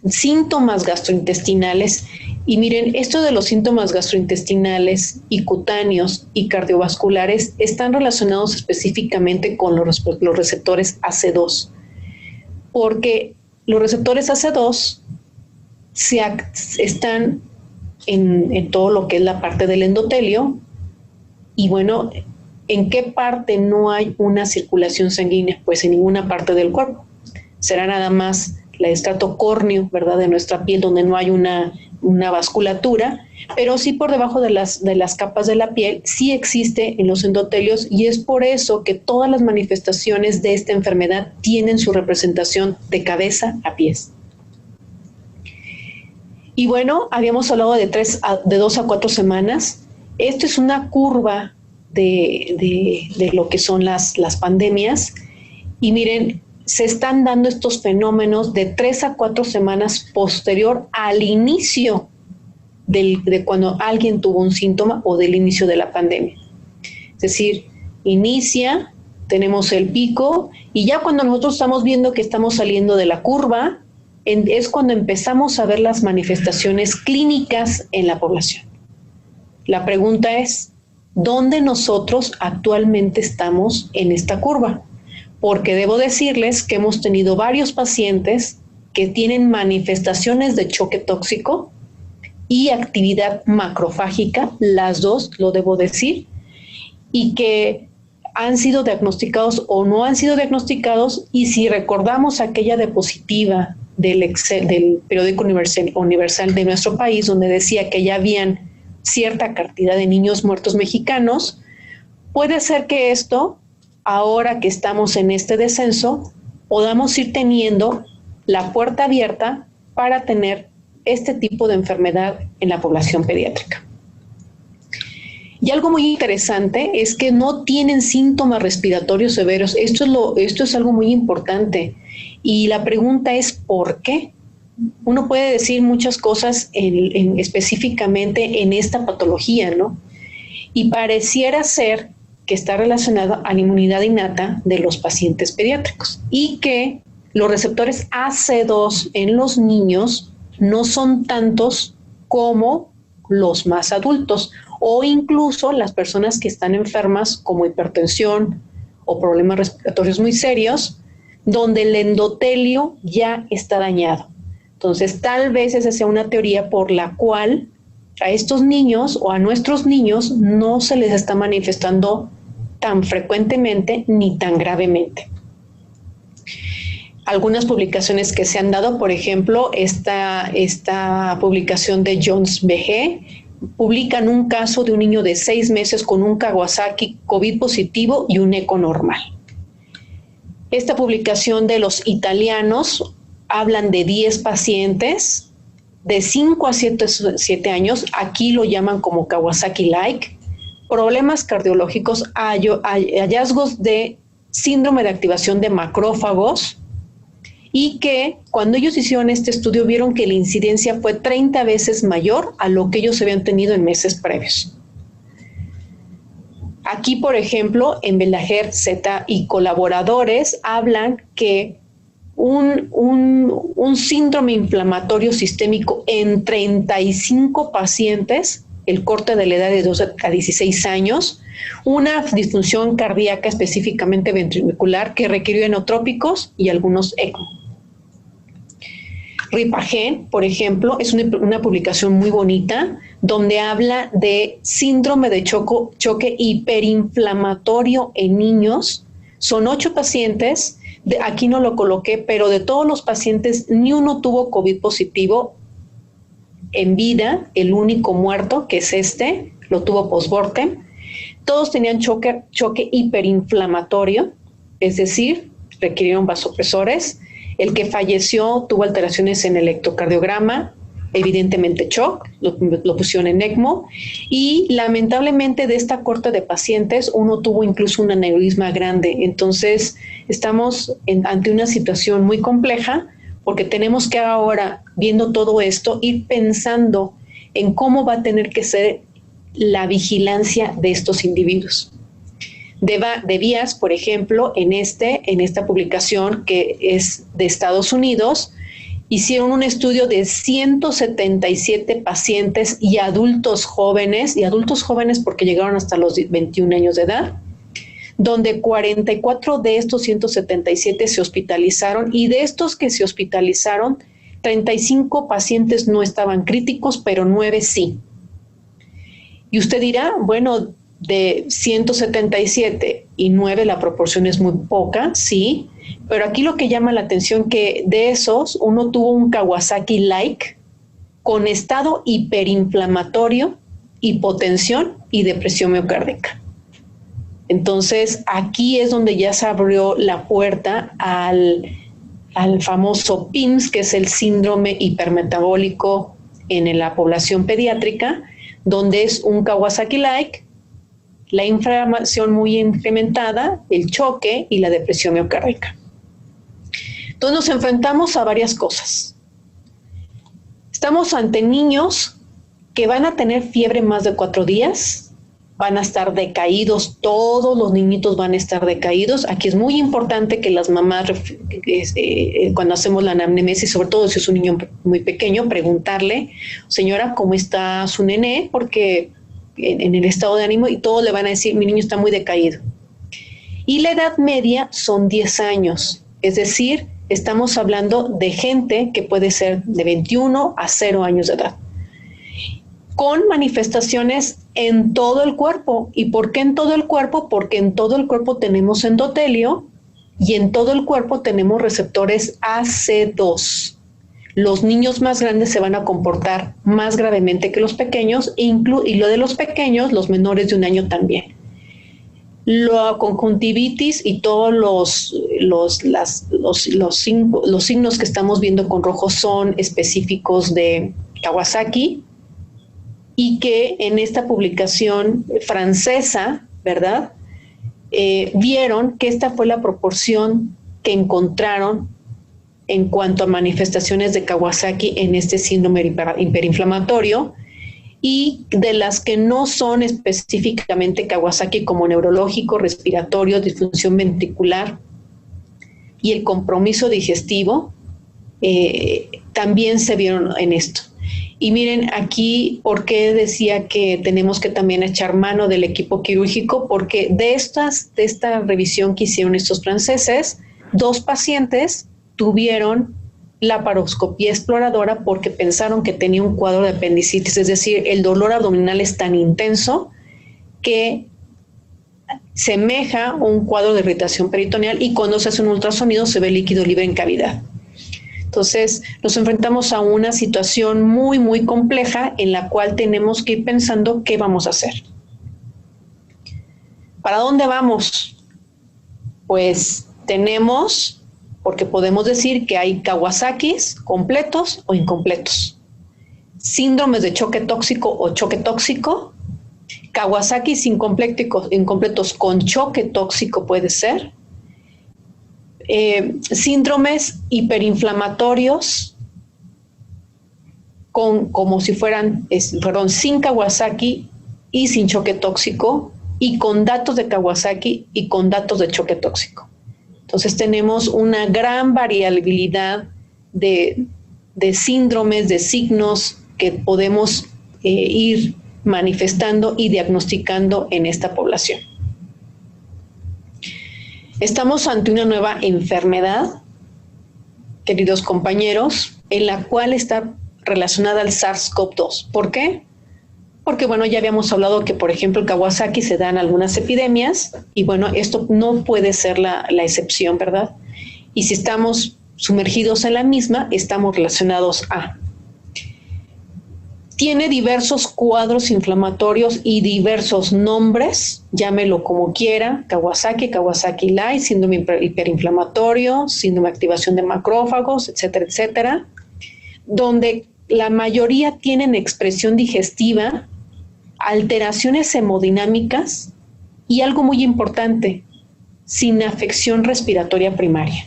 síntomas gastrointestinales. Y miren, esto de los síntomas gastrointestinales y cutáneos y cardiovasculares están relacionados específicamente con los receptores AC2, porque los receptores AC2 están en todo lo que es la parte del endotelio. Y bueno, ¿en qué parte no hay una circulación sanguínea? Pues en ninguna parte del cuerpo. Será nada más el estrato córneo, ¿verdad?, de nuestra piel, donde no hay una vasculatura, pero sí por debajo de las capas de la piel sí existe en los endotelios, y es por eso que todas las manifestaciones de esta enfermedad tienen su representación de cabeza a pies. Y bueno, habíamos hablado de 2 a 4 semanas. Esto es una curva de lo que son las pandemias, y miren, se están dando estos fenómenos de 3 a 4 semanas posterior al inicio de cuando alguien tuvo un síntoma o del inicio de la pandemia. Es decir, inicia, tenemos el pico, y ya cuando nosotros estamos viendo que estamos saliendo de la curva, es cuando empezamos a ver las manifestaciones clínicas en la población. La pregunta es, ¿dónde nosotros actualmente estamos en esta curva? Porque debo decirles que hemos tenido varios pacientes que tienen manifestaciones de choque tóxico y actividad macrofágica, las dos, lo debo decir, y que han sido diagnosticados o no han sido diagnosticados. Y si recordamos aquella diapositiva del periódico universal de nuestro país, donde decía que ya habían cierta cantidad de niños muertos mexicanos, puede ser que esto, ahora que estamos en este descenso, podamos ir teniendo la puerta abierta para tener este tipo de enfermedad en la población pediátrica. Y algo muy interesante es que no tienen síntomas respiratorios severos. Esto es algo muy importante. Y la pregunta es, ¿por qué? Uno puede decir muchas cosas específicamente en esta patología, ¿no? Y pareciera ser que está relacionado a la inmunidad innata de los pacientes pediátricos, y que los receptores AC2 en los niños no son tantos como los más adultos, o incluso las personas que están enfermas como hipertensión o problemas respiratorios muy serios, donde el endotelio ya está dañado. Entonces, tal vez esa sea una teoría por la cual a estos niños o a nuestros niños no se les está manifestando tan frecuentemente ni tan gravemente. Algunas publicaciones que se han dado, por ejemplo, esta publicación de Jones BG, publican un caso de un niño de 6 meses con un Kawasaki COVID positivo y un eco normal. Esta publicación de los italianos hablan de 10 pacientes de 5 a 7 años, aquí lo llaman como Kawasaki-like, problemas cardiológicos, hallazgos de síndrome de activación de macrófagos, y que cuando ellos hicieron este estudio vieron que la incidencia fue 30 veces mayor a lo que ellos habían tenido en meses previos. Aquí, por ejemplo, en Belaher, Z y colaboradores hablan que un síndrome inflamatorio sistémico en 35 pacientes, el corte de la edad de 12 a 16 años, una disfunción cardíaca específicamente ventricular que requirió enotrópicos y algunos ECMO. Ripagen, por ejemplo, es una publicación muy bonita donde habla de síndrome de choque hiperinflamatorio en niños. Son 8 pacientes, aquí no lo coloqué, pero de todos los pacientes ni uno tuvo COVID positivo en vida. El único muerto, que es lo tuvo post-mortem. Todos tenían choque hiperinflamatorio, es decir, requirieron vasopresores. El que falleció tuvo alteraciones en el electrocardiograma, evidentemente shock, lo pusieron en ECMO, y lamentablemente de esta corte de pacientes uno tuvo incluso un aneurisma grande. Entonces estamos ante una situación muy compleja, porque tenemos que ahora, viendo todo esto, ir pensando en cómo va a tener que ser la vigilancia de estos individuos. De vías, por ejemplo, en esta publicación que es de Estados Unidos, hicieron un estudio de 177 pacientes y adultos jóvenes porque llegaron hasta los 21 años de edad, donde 44 de estos 177 se hospitalizaron, y de estos que se hospitalizaron, 35 pacientes no estaban críticos, pero 9 sí. Y usted dirá, bueno, de 177 y 9 la proporción es muy poca, sí, pero aquí lo que llama la atención que de esos uno tuvo un Kawasaki-like con estado hiperinflamatorio, hipotensión y depresión miocárdica. Entonces aquí es donde ya se abrió la puerta al famoso PIMS, que es el síndrome hipermetabólico en la población pediátrica, donde es un Kawasaki-like, la inflamación muy incrementada, el choque y la depresión miocárdica. Entonces nos enfrentamos a varias cosas. Estamos ante niños que van a tener fiebre más de 4 días, van a estar decaídos, todos los niñitos van a estar decaídos. Aquí es muy importante que las mamás, cuando hacemos la anamnesis, sobre todo si es un niño muy pequeño, preguntarle, señora, ¿cómo está su nené? Porque en el estado de ánimo, y todos le van a decir, mi niño está muy decaído. Y la edad media son 10 años, es decir, estamos hablando de gente que puede ser de 21 a 0 años de edad, con manifestaciones en todo el cuerpo. ¿Y por qué en todo el cuerpo? Porque en todo el cuerpo tenemos endotelio y en todo el cuerpo tenemos receptores AC2. Los niños más grandes se van a comportar más gravemente que los pequeños, y lo de los pequeños, los menores de 1 año también. La conjuntivitis y todos los signos que estamos viendo con rojo son específicos de Kawasaki, y que en esta publicación francesa, ¿verdad? Vieron que esta fue la proporción que encontraron en cuanto a manifestaciones de Kawasaki en este síndrome hiperinflamatorio, y de las que no son específicamente Kawasaki, como neurológico, respiratorio, disfunción ventricular y el compromiso digestivo, también se vieron en esto. Y miren aquí por qué decía que tenemos que también echar mano del equipo quirúrgico, porque de esta revisión que hicieron estos franceses, 2 pacientes tuvieron laparoscopía exploradora porque pensaron que tenía un cuadro de apendicitis, es decir, el dolor abdominal es tan intenso que semeja un cuadro de irritación peritoneal, y cuando se hace un ultrasonido se ve líquido libre en cavidad. Entonces nos enfrentamos a una situación muy, muy compleja en la cual tenemos que ir pensando qué vamos a hacer. ¿Para dónde vamos? Pues tenemos, porque podemos decir que hay Kawasakis completos o incompletos, síndromes de choque tóxico o choque tóxico, Kawasakis incompletos con choque tóxico puede ser, síndromes hiperinflamatorios como si fueran, sin Kawasaki y sin choque tóxico, y con datos de Kawasaki y con datos de choque tóxico. Entonces tenemos una gran variabilidad de síndromes, de signos que podemos ir manifestando y diagnosticando en esta población. Estamos ante una nueva enfermedad, queridos compañeros, en la cual está relacionada al SARS-CoV-2. ¿Por qué? Porque, bueno, ya habíamos hablado que, por ejemplo, el Kawasaki se da en algunas epidemias, y, bueno, esto no puede ser la excepción, ¿verdad? Y si estamos sumergidos en la misma, estamos relacionados a. Tiene diversos cuadros inflamatorios y diversos nombres, llámelo como quiera: Kawasaki, Kawasaki Light, síndrome hiperinflamatorio, síndrome de activación de macrófagos, etcétera, etcétera, donde la mayoría tienen expresión digestiva, alteraciones hemodinámicas y, algo muy importante, sin afección respiratoria primaria.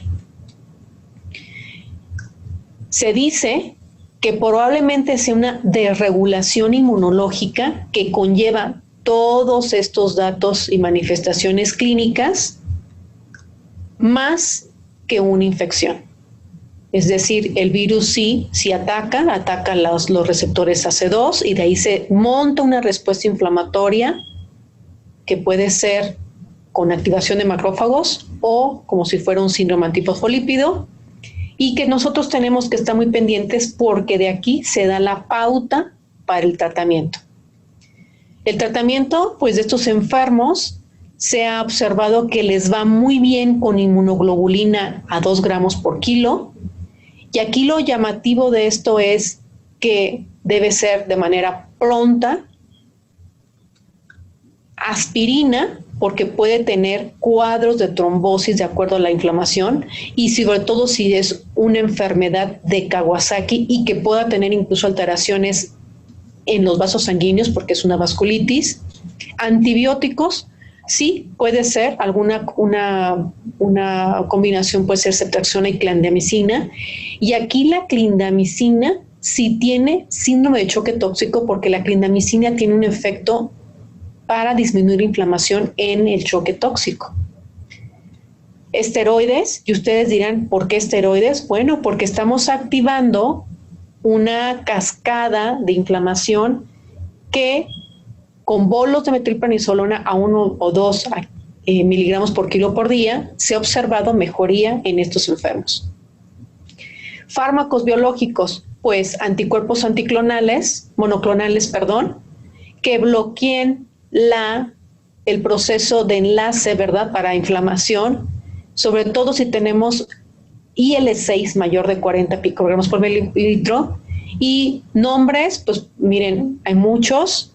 Se dice que probablemente sea una desregulación inmunológica que conlleva todos estos datos y manifestaciones clínicas más que una infección. Es decir, el virus sí ataca los receptores AC2 y de ahí se monta una respuesta inflamatoria que puede ser con activación de macrófagos o como si fuera un síndrome antifosfolípido, y que nosotros tenemos que estar muy pendientes porque de aquí se da la pauta para el tratamiento. El tratamiento, pues, de estos enfermos se ha observado que les va muy bien con inmunoglobulina a 2 gramos por kilo, y aquí lo llamativo de esto es que debe ser de manera pronta, aspirina, porque puede tener cuadros de trombosis de acuerdo a la inflamación, y sobre todo si es una enfermedad de Kawasaki y que pueda tener incluso alteraciones en los vasos sanguíneos porque es una vasculitis. Antibióticos, sí, puede ser una combinación, puede ser ceftriaxona y clindamicina, y aquí la clindamicina sí tiene síndrome de choque tóxico porque la clindamicina tiene un efecto para disminuir inflamación en el choque tóxico. Esteroides, y ustedes dirán, ¿por qué esteroides? Bueno, porque estamos activando una cascada de inflamación que con bolos de metilprednisolona a 1 o 2 miligramos por kilo por día se ha observado mejoría en estos enfermos. Fármacos biológicos, pues anticuerpos monoclonales, que bloqueen el proceso de enlace, ¿verdad?, para inflamación, sobre todo si tenemos IL-6 mayor de 40 picogramos por mililitro. Y nombres, pues miren, hay muchos,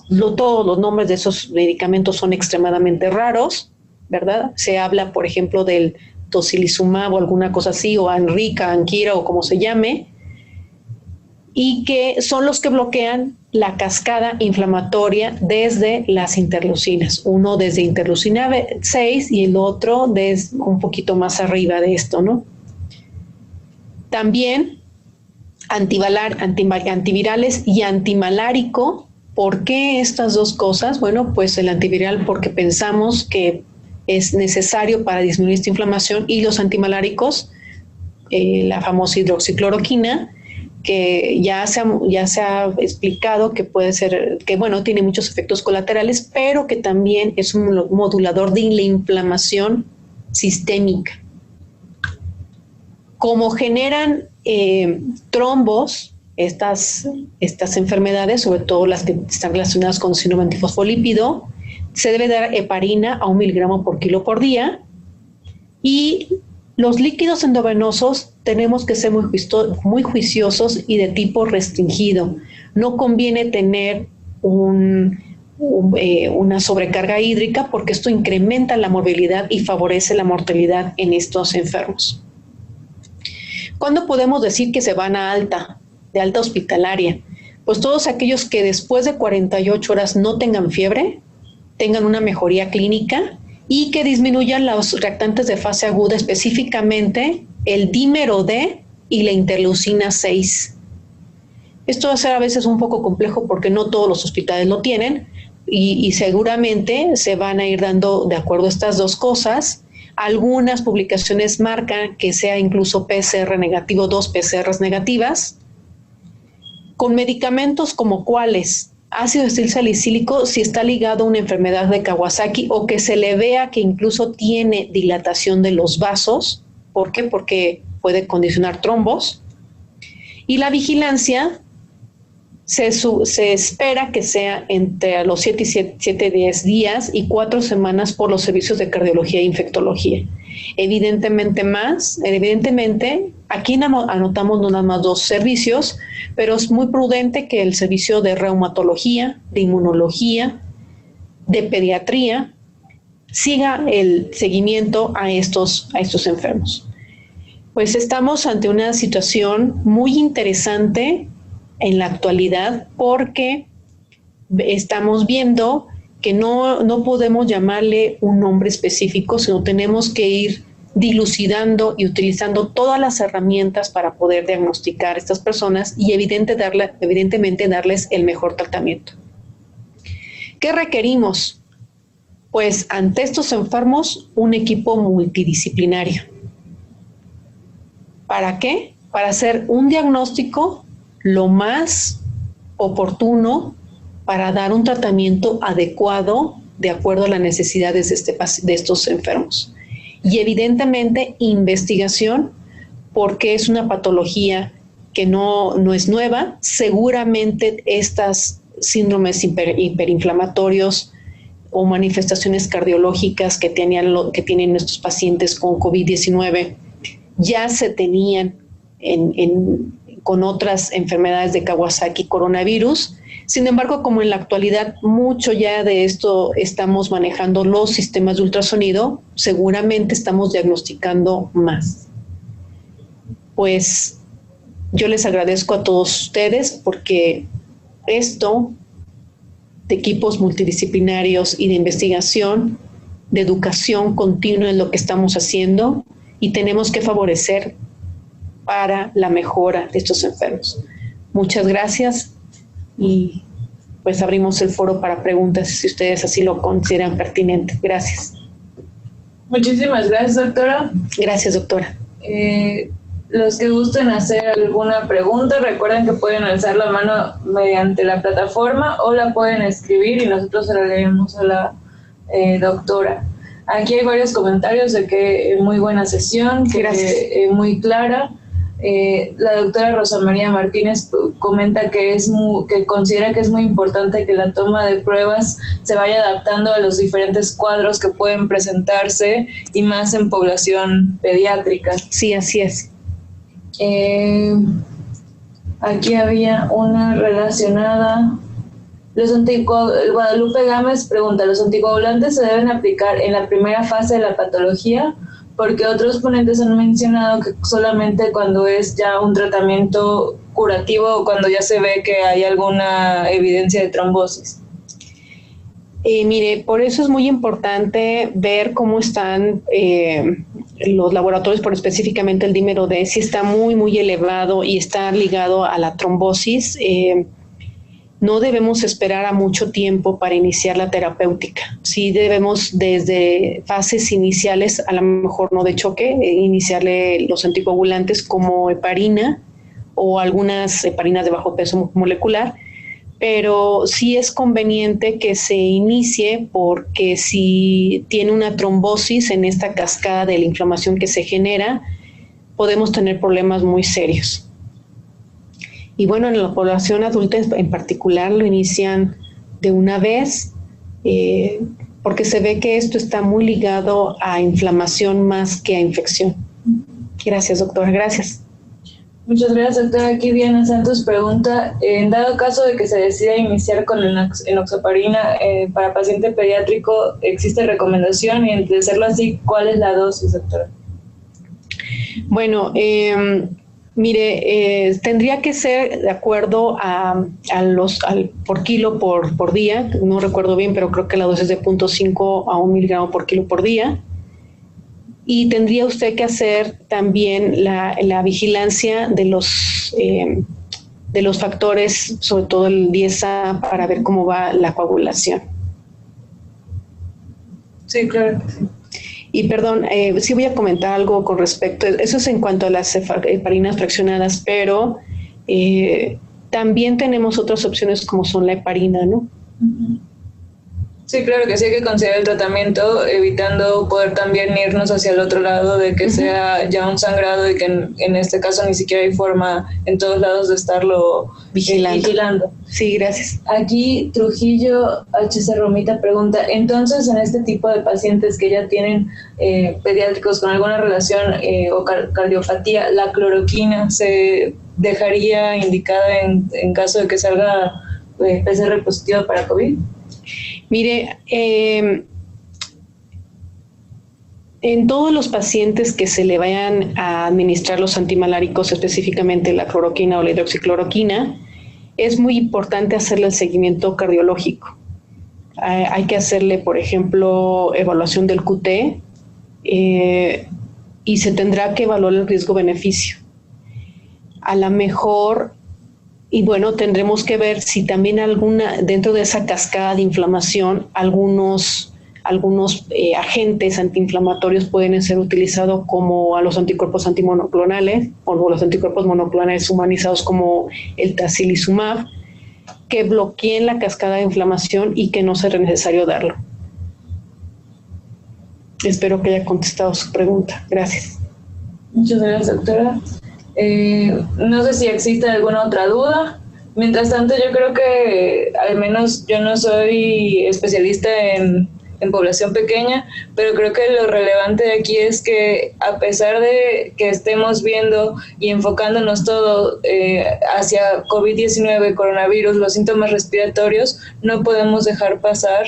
todos los nombres de esos medicamentos son extremadamente raros, ¿verdad? Se habla, por ejemplo, del tocilizumab o alguna cosa así, o Anrica, Anquira o como se llame, y que son los que bloquean la cascada inflamatoria desde las interleucinas. Uno desde interleucina 6 y el otro desde un poquito más arriba de esto, ¿no? También antivirales y antimalárico. ¿Por qué estas dos cosas? Bueno, pues el antiviral porque pensamos que es necesario para disminuir esta inflamación, y los antimaláricos, la famosa hidroxicloroquina, que ya se ha explicado que puede ser, que bueno, tiene muchos efectos colaterales, pero que también es un modulador de la inflamación sistémica. Como generan trombos estas enfermedades, sobre todo las que están relacionadas con síndrome antifosfolípido, se debe dar heparina a 1 miligramo por kilo por día, y los líquidos endovenosos tenemos que ser muy juiciosos y de tipo restringido. No conviene tener una sobrecarga hídrica porque esto incrementa la morbilidad y favorece la mortalidad en estos enfermos. ¿Cuándo podemos decir que se van de alta hospitalaria? Pues todos aquellos que después de 48 horas no tengan fiebre, tengan una mejoría clínica y que disminuyan los reactantes de fase aguda, específicamente el dímero D y la interleucina 6. Esto va a ser a veces un poco complejo porque no todos los hospitales lo tienen, y seguramente se van a ir dando de acuerdo a estas dos cosas. Algunas publicaciones marcan que sea incluso PCR negativo, 2 PCRs negativas, con medicamentos como cuáles. Ácido acetil salicílico si está ligado a una enfermedad de Kawasaki o que se le vea que incluso tiene dilatación de los vasos. ¿Por qué? Porque puede condicionar trombos. Y la vigilancia Se espera que sea entre los 7 y 10 días y 4 semanas por los servicios de cardiología e infectología. Evidentemente, aquí anotamos no nada más 2 servicios, pero es muy prudente que el servicio de reumatología, de inmunología, de pediatría, siga el seguimiento a estos enfermos. Pues estamos ante una situación muy interesante en la actualidad, porque estamos viendo que no podemos llamarle un nombre específico, sino tenemos que ir dilucidando y utilizando todas las herramientas para poder diagnosticar a estas personas y evidentemente darles el mejor tratamiento. ¿Qué requerimos? Pues ante estos enfermos, un equipo multidisciplinario. ¿Para qué? Para hacer un diagnóstico lo más oportuno para dar un tratamiento adecuado de acuerdo a las necesidades de estos enfermos. Y evidentemente investigación, porque es una patología que no es nueva. Seguramente estas síndromes hiperinflamatorios o manifestaciones cardiológicas que tienen nuestros pacientes con COVID-19 ya se tenían con otras enfermedades de Kawasaki coronavirus. Sin embargo, como en la actualidad mucho ya de esto estamos manejando los sistemas de ultrasonido, seguramente estamos diagnosticando más. Pues yo les agradezco a todos ustedes, porque esto de equipos multidisciplinarios y de investigación, de educación continua es lo que estamos haciendo y tenemos que favorecer para la mejora de estos enfermos. Muchas gracias y pues abrimos el foro para preguntas si ustedes así lo consideran pertinente. Gracias. Muchísimas gracias, doctora. Gracias, doctora. Los que gusten hacer alguna pregunta, recuerden que pueden alzar la mano mediante la plataforma o la pueden escribir y nosotros se la leemos a la doctora. Aquí hay varios comentarios de que muy buena sesión, que muy clara. La doctora Rosa María Martínez comenta que considera que es muy importante que la toma de pruebas se vaya adaptando a los diferentes cuadros que pueden presentarse y más en población pediátrica. Sí, así es. Aquí había una relacionada. Guadalupe Gámez pregunta: ¿los anticoagulantes se deben aplicar en la primera fase de la patología? Porque otros ponentes han mencionado que solamente cuando es ya un tratamiento curativo o cuando ya se ve que hay alguna evidencia de trombosis. Mire, por eso es muy importante ver cómo están los laboratorios, por específicamente el dímero D, si está muy, muy elevado y está ligado a la trombosis. No debemos esperar a mucho tiempo para iniciar la terapéutica. Sí debemos desde fases iniciales, a lo mejor no de choque, iniciarle los anticoagulantes como heparina o algunas heparinas de bajo peso molecular, pero sí es conveniente que se inicie, porque si tiene una trombosis en esta cascada de la inflamación que se genera, podemos tener problemas muy serios. Y bueno, en la población adulta en particular lo inician de una vez, porque se ve que esto está muy ligado a inflamación más que a infección. Gracias, doctora. Gracias. Muchas gracias, doctora. Aquí Diana Santos pregunta: en dado caso de que se decida iniciar con enoxaparina para paciente pediátrico, ¿existe recomendación? Y de serlo así, ¿cuál es la dosis, doctora? Bueno, mire, tendría que ser de acuerdo por kilo por día. No recuerdo bien, pero creo que la dosis es de 0.5 a 1 miligramo por kilo por día. Y tendría usted que hacer también la vigilancia de los factores, sobre todo el 10A, para ver cómo va la coagulación. Sí, claro que sí. Y perdón, sí voy a comentar algo con respecto, eso es en cuanto a las heparinas fraccionadas, pero también tenemos otras opciones como son la heparina, ¿no? Sí, claro que sí hay que considerar el tratamiento, evitando poder también irnos hacia el otro lado de que sea ya un sangrado y que en este caso ni siquiera hay forma en todos lados de estarlo vigilando. Sí, gracias. Aquí Trujillo HC Romita pregunta, entonces en este tipo de pacientes que ya tienen pediátricos con alguna relación o cardiopatía, ¿la cloroquina se dejaría indicada en caso de que salga PCR positivo para COVID? Mire, en todos los pacientes que se le vayan a administrar los antimaláricos, específicamente la cloroquina o la hidroxicloroquina, es muy importante hacerle el seguimiento cardiológico. Hay que hacerle, por ejemplo, evaluación del QT y se tendrá que evaluar el riesgo-beneficio. A lo mejor, y bueno, tendremos que ver si también dentro de esa cascada de inflamación, algunos agentes antiinflamatorios pueden ser utilizados como a los anticuerpos antimonoclonales o los anticuerpos monoclonales humanizados como el tocilizumab, que bloqueen la cascada de inflamación y que no sea necesario darlo. Espero que haya contestado su pregunta. Gracias. Muchas gracias, doctora. No sé si existe alguna otra duda. Mientras tanto, yo creo que al menos yo no soy especialista en población pequeña, pero creo que lo relevante de aquí es que a pesar de que estemos viendo y enfocándonos todo hacia COVID-19, coronavirus, los síntomas respiratorios, no podemos dejar pasar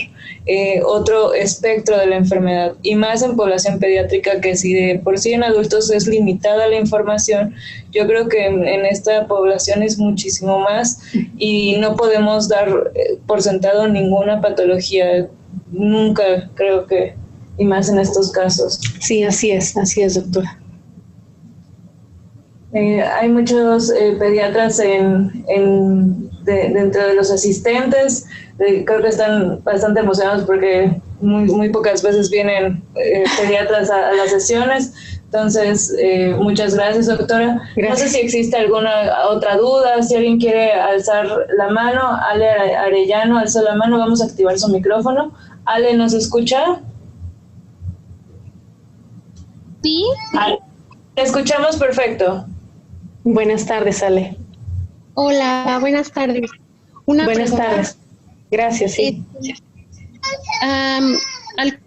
otro espectro de la enfermedad, y más en población pediátrica, que si de por sí en adultos es limitada la información, yo creo que en esta población es muchísimo más, y no podemos dar por sentado ninguna patología. Nunca, creo que, y más en estos casos. Sí, así es, doctora. Hay muchos pediatras dentro de los asistentes. Creo que están bastante emocionados porque muy pocas veces vienen pediatras a las sesiones. Entonces, muchas gracias, doctora. Gracias. No sé si existe alguna otra duda, si alguien quiere alzar la mano. Ale Arellano alzó la mano, vamos a activar su micrófono. Ale, ¿nos escucha? Sí. Ale, te escuchamos perfecto. Buenas tardes, Ale. Hola, buenas tardes. Buenas tardes. Gracias, sí. ¿Al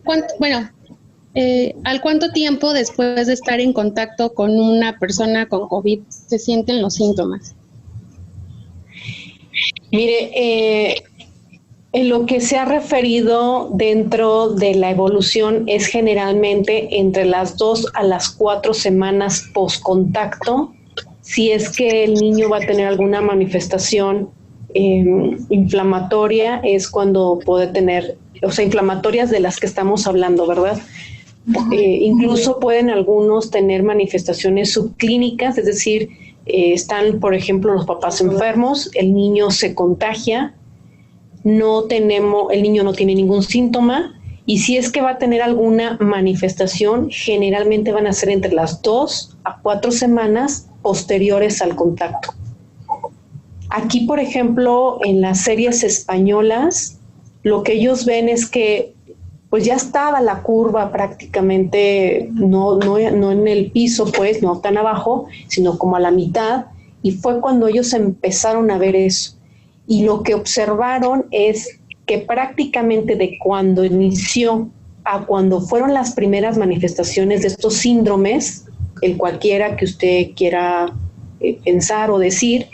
cuánto tiempo después de estar en contacto con una persona con COVID se sienten los síntomas? Mire, en lo que se ha referido dentro de la evolución es generalmente entre las 2 a las 4 semanas post-contacto, si es que el niño va a tener alguna manifestación inflamatoria, es cuando puede tener, o sea, inflamatorias de las que estamos hablando, ¿verdad? Incluso pueden algunos tener manifestaciones subclínicas, es decir, están, por ejemplo, los papás enfermos, el niño se contagia, el niño no tiene ningún síntoma, y si es que va a tener alguna manifestación, generalmente van a ser entre las 2 a 4 semanas posteriores al contacto. Aquí, por ejemplo, en las series españolas, lo que ellos ven es que pues ya estaba la curva prácticamente, no en el piso, pues, no tan abajo, sino como a la mitad, y fue cuando ellos empezaron a ver eso. Y lo que observaron es que prácticamente de cuando inició a cuando fueron las primeras manifestaciones de estos síndromes, el cualquiera que usted quiera pensar o decir,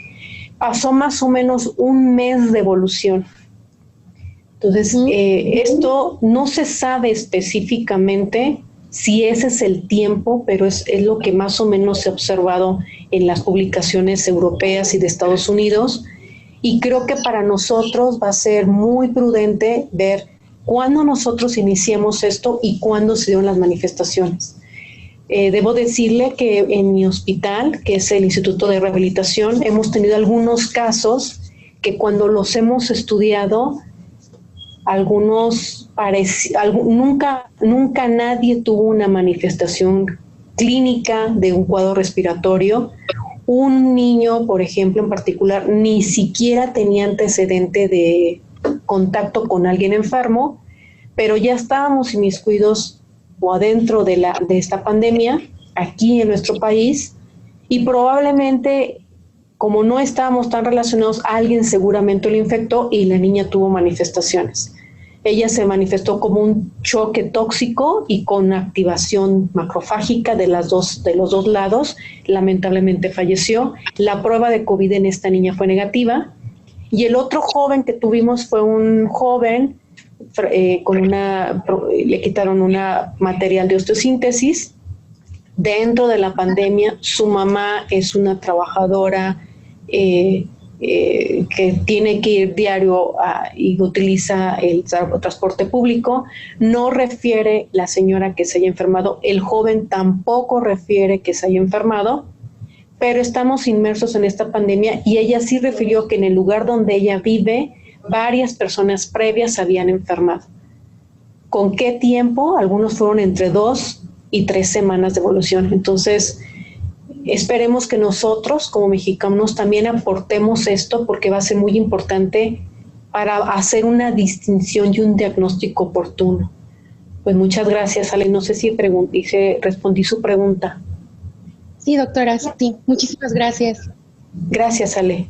pasó más o menos un mes de evolución. Entonces, esto no se sabe específicamente si ese es el tiempo, pero es lo que más o menos se ha observado en las publicaciones europeas y de Estados Unidos. Y creo que para nosotros va a ser muy prudente ver cuándo nosotros iniciamos esto y cuándo se dieron las manifestaciones. Debo decirle que en mi hospital, que es el Instituto de Rehabilitación, hemos tenido algunos casos que cuando los hemos estudiado, nunca nadie tuvo una manifestación clínica de un cuadro respiratorio. Un niño, por ejemplo, en particular, ni siquiera tenía antecedente de contacto con alguien enfermo, pero ya estábamos inmiscuidos o adentro de esta pandemia, aquí en nuestro país, y probablemente, como no estábamos tan relacionados, alguien seguramente lo infectó y la niña tuvo manifestaciones. Ella se manifestó como un choque tóxico y con activación macrofágica de los dos lados. Lamentablemente falleció. La prueba de COVID en esta niña fue negativa. Y el otro joven que tuvimos fue un joven le quitaron una material de osteosíntesis. Dentro de la pandemia, su mamá es una trabajadora que tiene que ir diario y utiliza el transporte público. No refiere la señora que se haya enfermado, el joven tampoco refiere que se haya enfermado, pero estamos inmersos en esta pandemia y ella sí refirió que en el lugar donde ella vive, varias personas previas habían enfermado. ¿Con qué tiempo? Algunos fueron entre 2 y 3 semanas de evolución. Entonces, esperemos que nosotros como mexicanos también aportemos esto, porque va a ser muy importante para hacer una distinción y un diagnóstico oportuno. Pues muchas gracias, Ale. No sé si respondí su pregunta. Sí, doctora, sí. Muchísimas gracias. Gracias, Ale.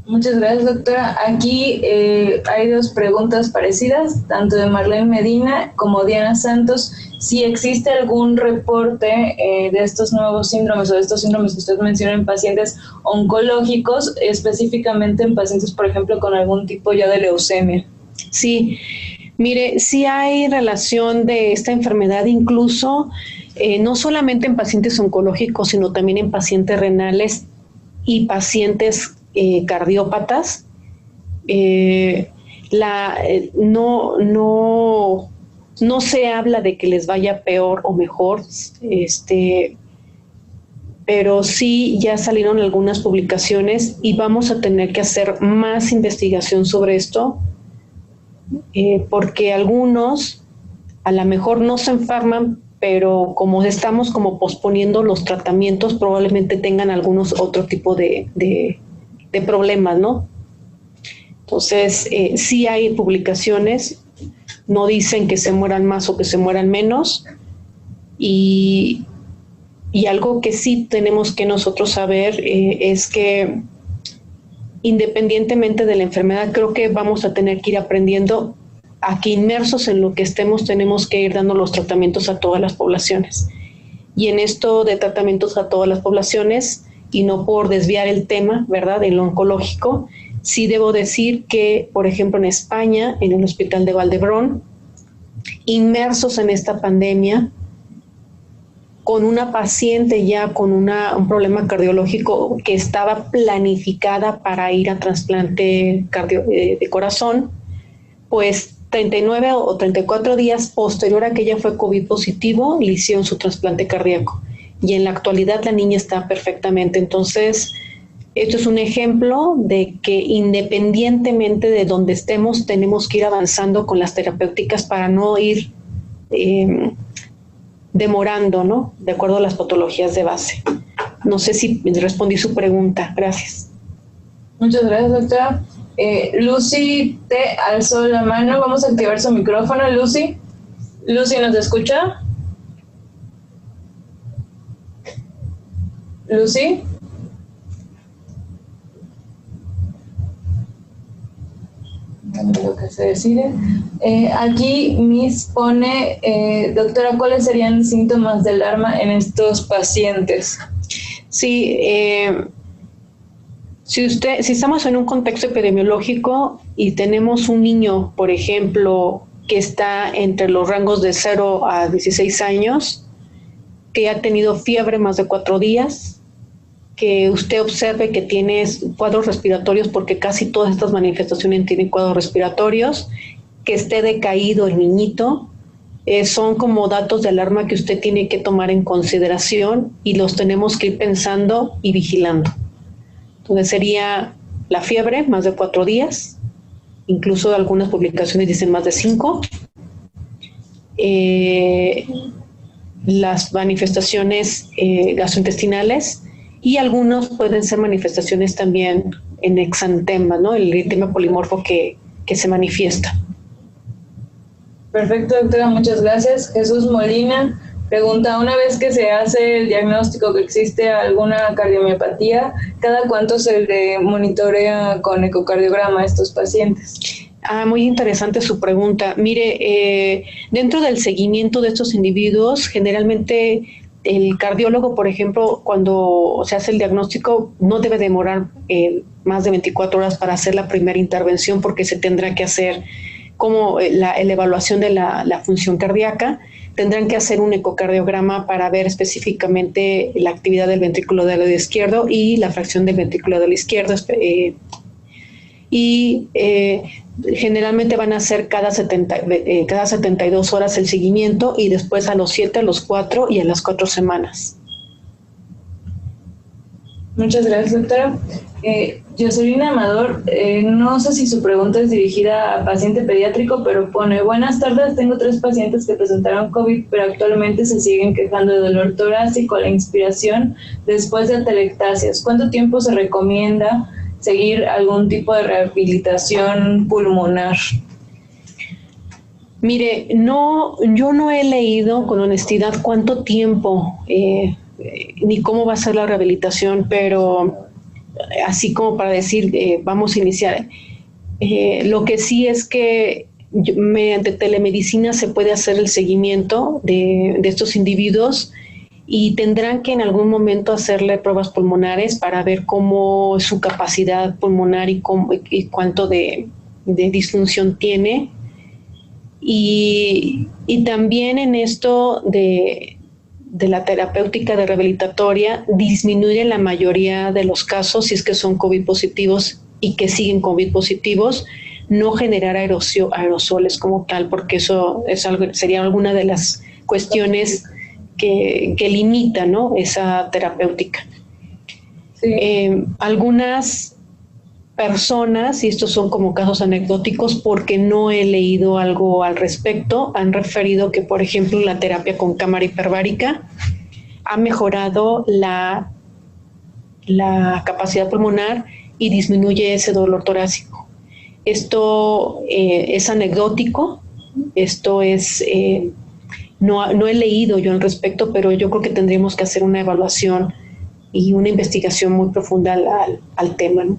Muchas gracias, doctora. Aquí hay 2 preguntas parecidas, tanto de Marlene Medina como Diana Santos. Si existe algún reporte de estos nuevos síndromes o de estos síndromes que usted menciona en pacientes oncológicos, específicamente en pacientes, por ejemplo, con algún tipo ya de leucemia. Sí, mire, sí hay relación de esta enfermedad, incluso no solamente en pacientes oncológicos, sino también en pacientes renales y pacientes cardiópatas. No se habla de que les vaya peor o mejor, pero sí ya salieron algunas publicaciones y vamos a tener que hacer más investigación sobre esto, porque algunos a lo mejor no se enferman, pero como estamos como posponiendo los tratamientos, probablemente tengan algunos otro tipo de problemas, ¿no? Entonces, sí hay publicaciones, no dicen que se mueran más o que se mueran menos, y algo que sí tenemos que nosotros saber es que independientemente de la enfermedad, creo que vamos a tener que ir aprendiendo a que inmersos en lo que estemos tenemos que ir dando los tratamientos a todas las poblaciones. Y en esto de tratamientos a todas las poblaciones, y no por desviar el tema, ¿verdad?, en lo oncológico, sí debo decir que, por ejemplo, en España, en el Hospital de Valdebrón, inmersos en esta pandemia, con una paciente ya con un problema cardiológico que estaba planificada para ir a trasplante de corazón, pues 39 o 34 días posterior a que ella fue COVID positivo, le hicieron su trasplante cardíaco. Y en la actualidad la niña está perfectamente. Entonces, esto es un ejemplo de que independientemente de donde estemos, tenemos que ir avanzando con las terapéuticas para no ir demorando, ¿no?, de acuerdo a las patologías de base. No sé si respondí su pregunta. Gracias. Muchas gracias, doctora. Lucy te alzó la mano. Vamos a activar su micrófono, Lucy. Lucy, ¿nos escucha? Lucy. Lo que se decide. Aquí Miss pone, doctora, ¿cuáles serían síntomas de alarma en estos pacientes? Sí, si estamos en un contexto epidemiológico y tenemos un niño, por ejemplo, que está entre los rangos de 0 a 16 años, que ha tenido fiebre más de 4 días, que usted observe que tiene cuadros respiratorios, porque casi todas estas manifestaciones tienen cuadros respiratorios, que esté decaído el niñito, son como datos de alarma que usted tiene que tomar en consideración y los tenemos que ir pensando y vigilando. Entonces sería la fiebre, más de 4 días, incluso algunas publicaciones dicen más de 5. Las manifestaciones gastrointestinales, y algunos pueden ser manifestaciones también en exantema, ¿no?, el eritema polimorfo que se manifiesta. Perfecto, doctora, muchas gracias. Jesús Molina pregunta, una vez que se hace el diagnóstico que existe alguna cardiomiopatía, ¿cada cuánto se le monitorea con ecocardiograma a estos pacientes? Muy interesante su pregunta. Mire, dentro del seguimiento de estos individuos, generalmente el cardiólogo, por ejemplo, cuando se hace el diagnóstico, no debe demorar más de 24 horas para hacer la primera intervención, porque se tendrá que hacer como la evaluación de la función cardíaca. Tendrán que hacer un ecocardiograma para ver específicamente la actividad del ventrículo del lado izquierdo y la fracción del ventrículo del izquierdo. Generalmente van a hacer cada 72 horas el seguimiento, y después a los 7, a los 4 y a las 4 semanas. Muchas gracias, doctora. Jocelyn Amador, no sé si su pregunta es dirigida a paciente pediátrico, pero pone: buenas tardes, tengo 3 pacientes que presentaron COVID, pero actualmente se siguen quejando de dolor torácico a la inspiración después de atelectasias. ¿Cuánto tiempo se recomienda seguir algún tipo de rehabilitación pulmonar? Mire, yo no he leído con honestidad cuánto tiempo ni cómo va a ser la rehabilitación, pero así como para decir, vamos a iniciar. Lo que sí es que mediante telemedicina se puede hacer el seguimiento de estos individuos, y tendrán que en algún momento hacerle pruebas pulmonares para ver cómo es su capacidad pulmonar y cuánto de disfunción tiene. Y también en esto de la terapéutica de rehabilitatoria, disminuye la mayoría de los casos, si es que son COVID positivos y que siguen COVID positivos, no generar aerosoles como tal, porque eso sería alguna de las cuestiones que limita, ¿no?, esa terapéutica. Sí. Algunas personas, y estos son como casos anecdóticos porque no he leído algo al respecto, han referido que, por ejemplo, la terapia con cámara hiperbárica ha mejorado la capacidad pulmonar y disminuye ese dolor torácico. Esto es anecdótico, esto es... No he leído yo al respecto, pero yo creo que tendríamos que hacer una evaluación y una investigación muy profunda al tema, ¿no?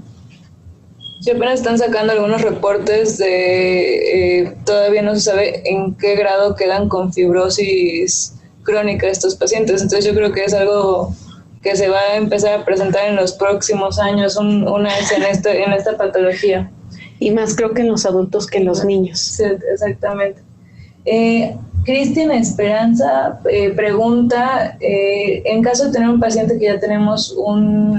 Sí, apenas están sacando algunos reportes de todavía no se sabe en qué grado quedan con fibrosis crónica estos pacientes. Entonces yo creo que es algo que se va a empezar a presentar en los próximos años, una vez en esta patología. Y más creo que en los adultos que en los niños. Sí, exactamente. Cristian Esperanza pregunta, en caso de tener un paciente que ya tenemos un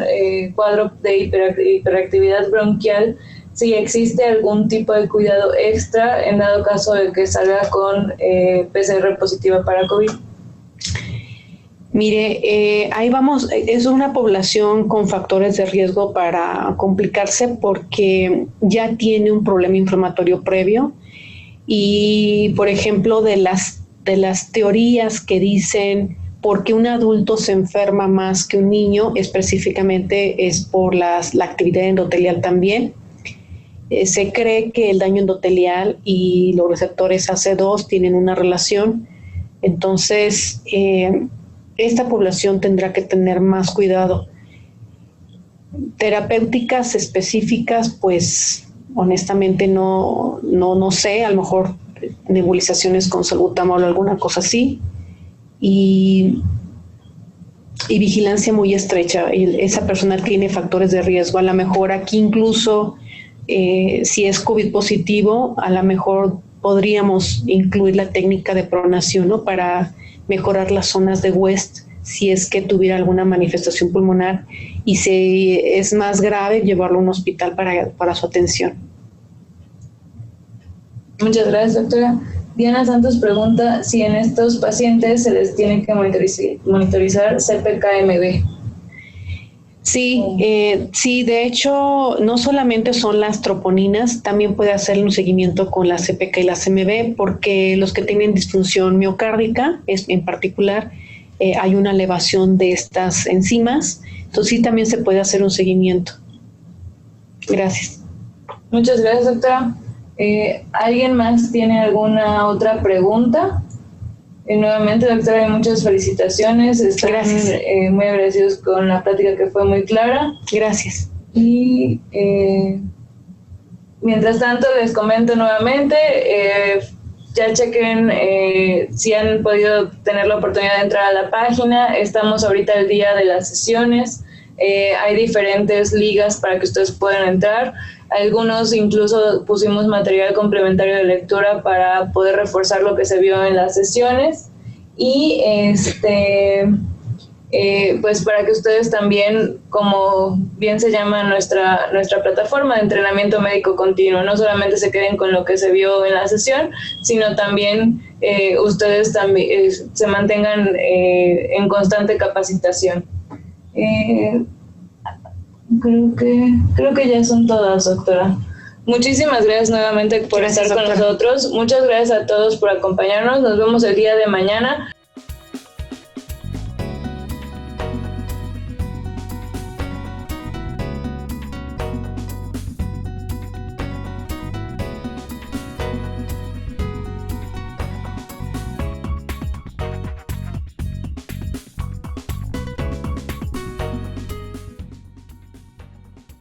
cuadro de hiperactividad bronquial, si existe algún tipo de cuidado extra en dado caso de que salga con PCR positiva para COVID. Mire, ahí vamos, es una población con factores de riesgo para complicarse porque ya tiene un problema inflamatorio previo. Y, por ejemplo, de las teorías que dicen por qué un adulto se enferma más que un niño, específicamente es por la actividad endotelial también. Se cree que el daño endotelial y los receptores AC2 tienen una relación. Entonces, esta población tendrá que tener más cuidado. Terapéuticas específicas, pues... honestamente no sé, a lo mejor nebulizaciones con salbutamol o alguna cosa así, y vigilancia muy estrecha. Esa persona tiene factores de riesgo, a lo mejor aquí incluso si es COVID positivo, a lo mejor podríamos incluir la técnica de pronación, ¿no?, para mejorar las zonas de West si es que tuviera alguna manifestación pulmonar, y si es más grave, llevarlo a un hospital para su atención. Muchas gracias, doctora. Diana Santos pregunta si en estos pacientes se les tiene que monitorizar CPK-MB. Sí, de hecho, no solamente son las troponinas, también puede hacer un seguimiento con la CPK y la CMB, porque los que tienen disfunción miocárdica, en particular, hay una elevación de estas enzimas, entonces sí también se puede hacer un seguimiento. Gracias. Muchas gracias, doctora. ¿Alguien más tiene alguna otra pregunta? Nuevamente, doctora, muchas felicitaciones. Gracias. Muy agradecidos con la plática que fue muy clara. Gracias. Y mientras tanto, les comento nuevamente, ya chequen si han podido tener la oportunidad de entrar a la página. Estamos ahorita el día de las sesiones. Hay diferentes ligas para que ustedes puedan entrar. Algunos incluso pusimos material complementario de lectura para poder reforzar lo que se vio en las sesiones. Y pues para que ustedes también, como bien se llama nuestra plataforma de entrenamiento médico continuo, no solamente se queden con lo que se vio en la sesión, sino también ustedes también se mantengan en constante capacitación. Creo que ya son todas, doctora. Muchísimas gracias nuevamente por estar con nosotros. Muchas gracias a todos por acompañarnos. Nos vemos el día de mañana.